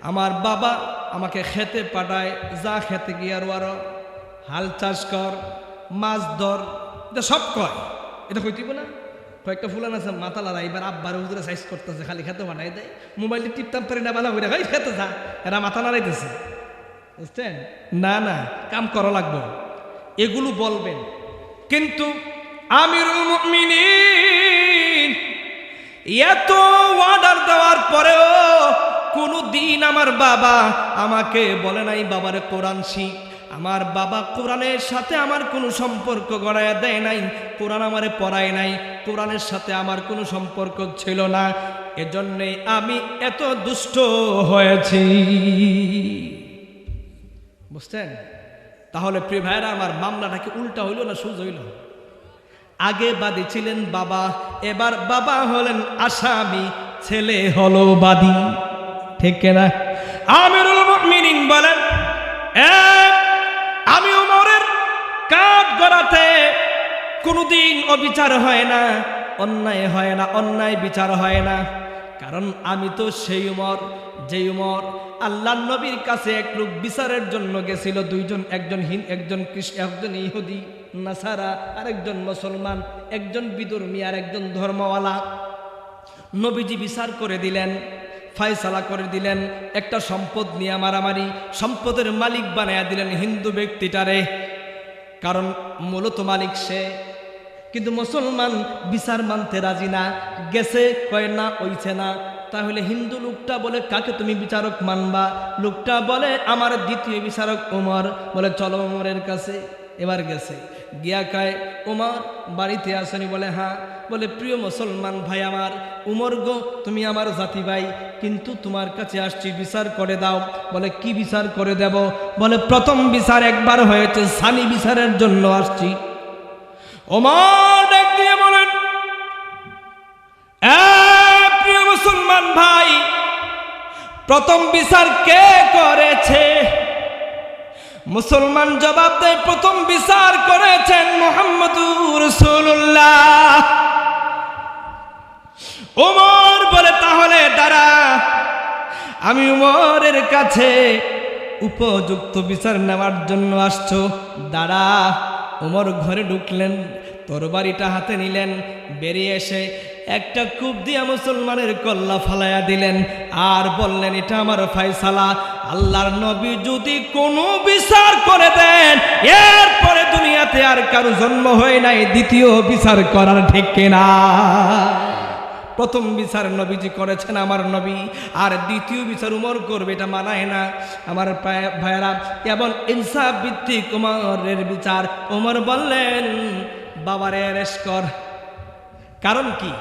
আমার বাবা আমাকে খেতে পাঠায়, যা খেতে গিয়ে আরো হাল চাষ কর, মাছ ধর, এটা সব কয়। এটা কইতিব না? কয়েকটা ফুলান আছে মাথা লড়াই, এবার আব্বার হুজুরে সাইজ করতেছে, খালি খেতে পাঠাই দেয়, মোবাইলটি টিপতাম পারি না, ভালো করে ভাই খেতে যা, এরা মাথা নাড়াইতেছে, বুঝছেন? না না, কাম করা লাগবো, এগুলো বলবেন। কিন্তু আমিরুল মুমিনিন এত অর্ডার দেওয়ার পরেও কোনো দিন আমার বাবা আমাকে বলে নাই বাবারে কোরআন শিখ। আমার বাবা কোরআনের সাথে আমার কোনো সম্পর্ক গড়াইয়া দেয় নাই, কোরআন আমারে পড়ায় নাই, কোরআনের সাথে আমার কোনো সম্পর্ক ছিল না, এজন্যে আমি এত দুষ্ট হয়েছি, বুঝছেন? তাহলে প্রিয় ভাইরা আমার, মামলাটা কি উল্টা হইল না সুজ হইল? আগে বাদী ছিলেন বাবা, এবার বাবা হলেন আসামি, ছেলে হলো বাদী, ঠিক না? আমিরুল মুমিনিন বলেন, আমি উমরের কাঠ গড়াতে কোনোদিন অবিচার হয় না, অন্যায় হয় না, অন্যায় বিচার হয় না, কারণ আমি তো সেই উমর যে উমর আল্লাহর নবীর কাছে এক লোক বিচারের জন্য গেছিল, 2 জন, একজন একজন একজন ইহুদি নাসারা, আরেকজন মুসলমান, একজন বিধর্মী আর একজন ধর্মওয়ালা। নবীজি বিচার করে দিলেন, ফায়সালা করে দিলেন। একটা সম্পদ নিয়ে মারামারি, সম্পদের মালিক বানায়া দিলেন হিন্দু ব্যক্তিটারে, কারণ মূলত মালিক সে। কিন্তু মুসলমান বিচার মানতে রাজি না, গেছে কয় না হইছে না। তাহলে হিন্দু লোকটা বলে কাকে তুমি বিচারক মানবা? লোকটা বলে আমার দ্বিতীয় বিচারক ওমর। বলে চলো ওমরের কাছে। এবার গেছে, গিয়া কয় ওমর বাড়িতে আসেনি? বলে হ্যাঁ। বলে প্রিয় মুসলমান ভাই আমার, উমর গো তুমি আমার জাতি ভাই, কিন্তু তোমার কাছে আসছি, বিচার করে দাও। বলে কি বিচার করে দেব? বলে প্রথম বিচার একবার হয়েছে, সানি বিচারের জন্য আসছি। ওমর ডাক দিয়ে বলেন, প্রিয় মুসলমান ভাই, প্রথম বিচার কে করেছে? মুসলমান জবাব দেয়, প্রথম বিচার করেছেন মুহাম্মদুর রাসূলুল্লাহ। ওমর বলে তাহলে দাঁড়া, আমি উমরের কাছে উপযুক্ত বিচার নেওয়ার জন্য আসছো, দাঁড়া। ওমর ঘরে ঢুকলেন, তরবারিটা হাতে নিলেন, বেরিয়ে এসে একটা কূপ দিয়া মুসলমানের কল্লা ফালাইয়া দিলেন, আর বললেন এটা আমার ফায়সালা। আল্লাহর নবী যদি কোনো বিচার করে দেন, এরপরে দুনিয়াতে আর কারো জন্ম হয় নাই দ্বিতীয় বিচার করার, ঠিক কিনা? প্রথম বিচার নবীজি করেছেন আমার নবী, আর দ্বিতীয় বিচার উমর করবে, এটা মানায় না আমার ভাইয়েরা। এবং ইনসাফ ভিত্তিক উমরের বিচার। উমর বললেন বাবারে অ্যারেস্ট কর। কারণ কি?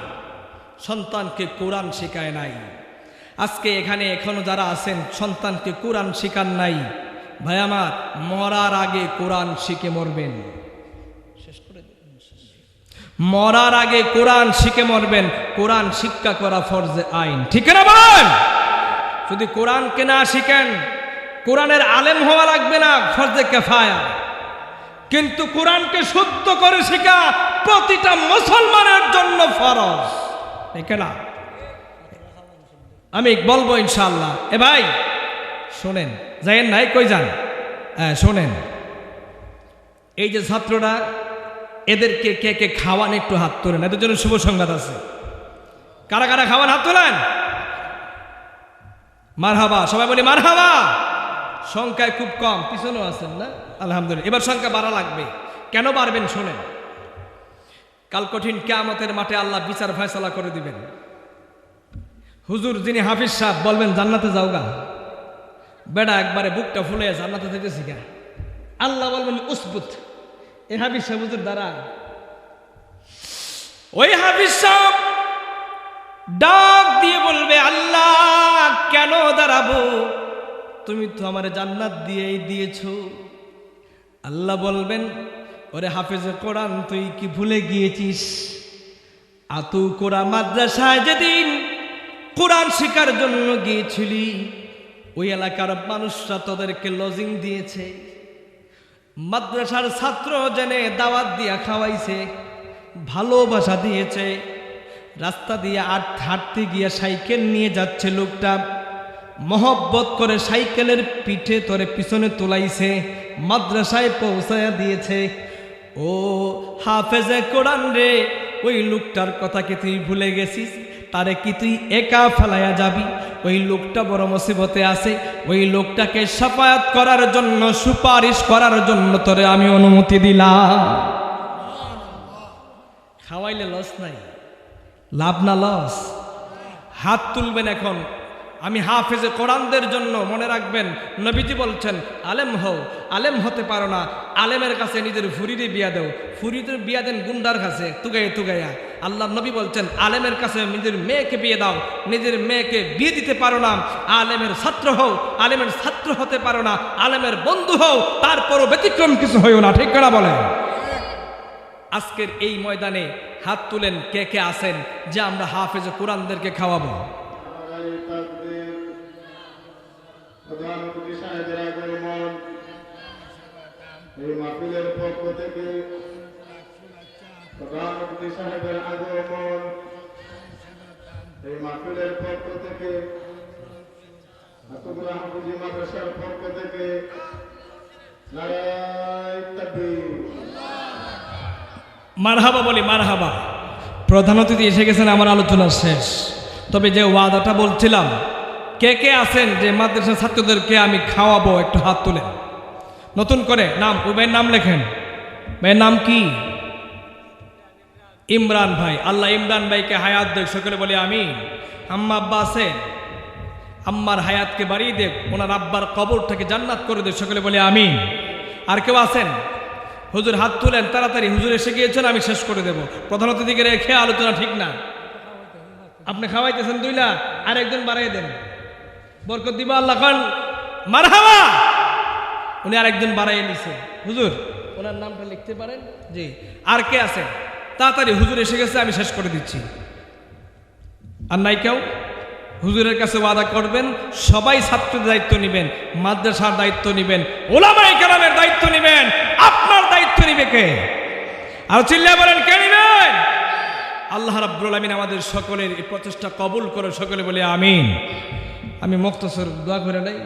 সন্তানকে কোরআন শেখায় নাই। আজকে এখানে এখনো যারা আছেন সন্তানকে কোরআন শেখান নাই, ভাই আমার, মরার আগে কোরআন শিখে মরবেন। মরার আগে কোরআন শিখে মরবেন। কোরআন শিক্ষা করা ফরজে আইন, ঠিক না বলেন? যদি কোরআনকে না শিখেন, কোরআনের আলেম হওয়া লাগবে না, ফরজে কিফায়া। কিন্তু কোরআনকে শুদ্ধ করে শেখা প্রতিটা মুসলমানের জন্য ফরজ, ঠিক না? আমি বলবো ইনশাআল্লাহ। এ ভাই শোনেন, যাইয়েন নাই, কই যান? শোনেন, এই যে ছাত্ররা, এদেরকে কে কে খাওয়ান একটু হাত তোলেন, এদের জন্য শুভ সংবাদ আছে। কারা কারা খাওয়ান হাত তোলেন? মারহাবা, সবাই বলি মারহাবা। সংখ্যায় খুব কম, পিছনেও আছেন না? আলহামদুলিল্লাহ। এবার সংখ্যা বাড়া লাগবে। কেন বাড়বেন শোনেন। কাল কঠিন কিয়ামতের মাঠে আল্লাহ বিচার ফয়সালা করে দিবেন। হুজুর যিনি হাফিজ সাহেব বলবেন জান্নাতে যাওগা, বেড়া একবারে বুকটা ফুলে জান্নাতে যেতেছি গা। আল্লাহ বলবেন উসবুত, এ হাফিজ সাহেব হুজুর দাঁড়া। ওই হাফিজ সাহেব ডাক দিয়ে বলবে আল্লাহ কেন দাঁড়াবো, তুমি তো আমার জান্নাত দিয়েই দিয়েছো। আল্লাহ বলবেন ওরে হাফেজে কোরআন, তুই কি ভুলে গিয়েছিস? আতু কোরআন মাদ্রাসায় যেদিন কোরআন শেখার জন্য গিয়েছিলি, ওই এলাকার মানুষরা তোদেরকে লজিং দিয়েছে, মাদ্রাসার ছাত্র জেনে দাওয়াত দিয়া খাওয়াইছে, ভালোবাসা দিয়েছে। রাস্তা দিয়ে হাঁটতে গিয়ে সাইকেল নিয়ে যাচ্ছে লোকটা, মহব্বত করে সাইকেলের পিঠে তোরে পিছনে তোলাইছে, মাদ্রাসায় পৌঁছায়া দিয়েছে। ও হাফেজে কোরআন রে, ওই লোকটার কথা কি তুই ভুলে গেছিস? তারে কি তুই একা ফেলাইয়া যাবি? ওই লোকটা বড় মুসিবতে আছে, ওই লোকটাকে শাফায়াত করার জন্য, সুপারিশ করার জন্য তোরে আমি অনুমতি দিলাম। খাওয়াইলে লস নাই, লাভ না লস? হাত তুলবেন এখন। আমি হাফেজে কোরআনদের জন্য মনে রাখবেন, নবীজি বলছেন আলেম হও, আলেম হতে পারো না, আলেমের কাছে নিজের ফুরিরে বিয়া দেও, ফুরিদের বিয়া দেন গুন্ডার কাছে তুগাইয়া তুগাইয়া। আল্লাহ নবী বলছেন আলেমের কাছে নিজের মেয়েকে বিয়ে দাও, নিজের মেয়েকে বিয়ে দিতে পারো না, আলেমের ছাত্র হও, আলেমের ছাত্র হতে পারো না, আলেমের বন্ধু হও, তারপরও ব্যতিক্রম কিছু হইও না, ঠিক না বলেন? আজকের এই ময়দানে হাত তুলেন কে কে আছেন যে আমরা হাফেজে কোরআনদেরকে খাওয়াবো। প্রধানমন্ত্রী সাহেবের আগমন, এই মাহফিলের পক্ষ থেকে প্রধানমন্ত্রী সাহেবের আগমন, এই মাহফিলের পক্ষ থেকে আতগুলা হাফিজি মাদ্রাসার পক্ষ থেকে নারায়ে তাকবীর। মারহাবা বলি মারহাবা। প্রধান অতিথি এসে গেছেন, আমার আলোচনা শেষ। তবে যে ওয়াদাটা বলছিলাম, কে কে আছেন যে মাদ্রাসার ছাত্রদেরকে আমি খাওয়াবো, একটু হাত তুলেন। নতুন করে নাম, ওই ভাইয়ের নাম লেখেন। ভাইয়ের নাম কি? ইমরান ভাই। আল্লাহ ইমরান ভাইকে হায়াত দেখ, সকলে বলে আমিন। আম্মা আব্বা আছে, আম্মার হায়াতকে বাড়িয়ে দেখ, ওনার আব্বার কবরটাকে জান্নাত করে দেখ, সকলে বলে আমিন। আর কেউ আছেন? হুজুর হাত তুলেন তাড়াতাড়ি, হুজুর এসে গিয়েছেন, আমি শেষ করে দেব। প্রধান অতিথিকে রেখে আলোচনা ঠিক না। আপনি খাওয়াইতেছেন 2 লাখ, আর একজন বাড়াই দেন, বরকত দিবা আল্লাহ খান, মারহাবা। উনি আরেকজন বাড়াইয়ে নিছে। হুজুর ওনার নামটা লিখতে পারেন? জি। আর কে আছে? তাড়াতাড়ি, হুজুর এসে গেছে, আমি শেষ করে দিচ্ছি। আর নাই কেউ? হুজুরের কাছে ওয়াদা করবেন, সবাই ছাত্রদের দায়িত্ব নেবেন, মাদ্রাসার দায়িত্ব নেবেন, ওলামায়ে কেরামের দায়িত্ব নেবেন। আপনার দায়িত্ব নিবে কে? আর চিল্লায় বলেন, কে নেবেন? আল্লাহ রাব্বুল আমিন আমাদের সকলের এই প্রচেষ্টা কবুল করে, সকলে বলে আমিন। আমি মুক্তসর দোয়া করে নাই।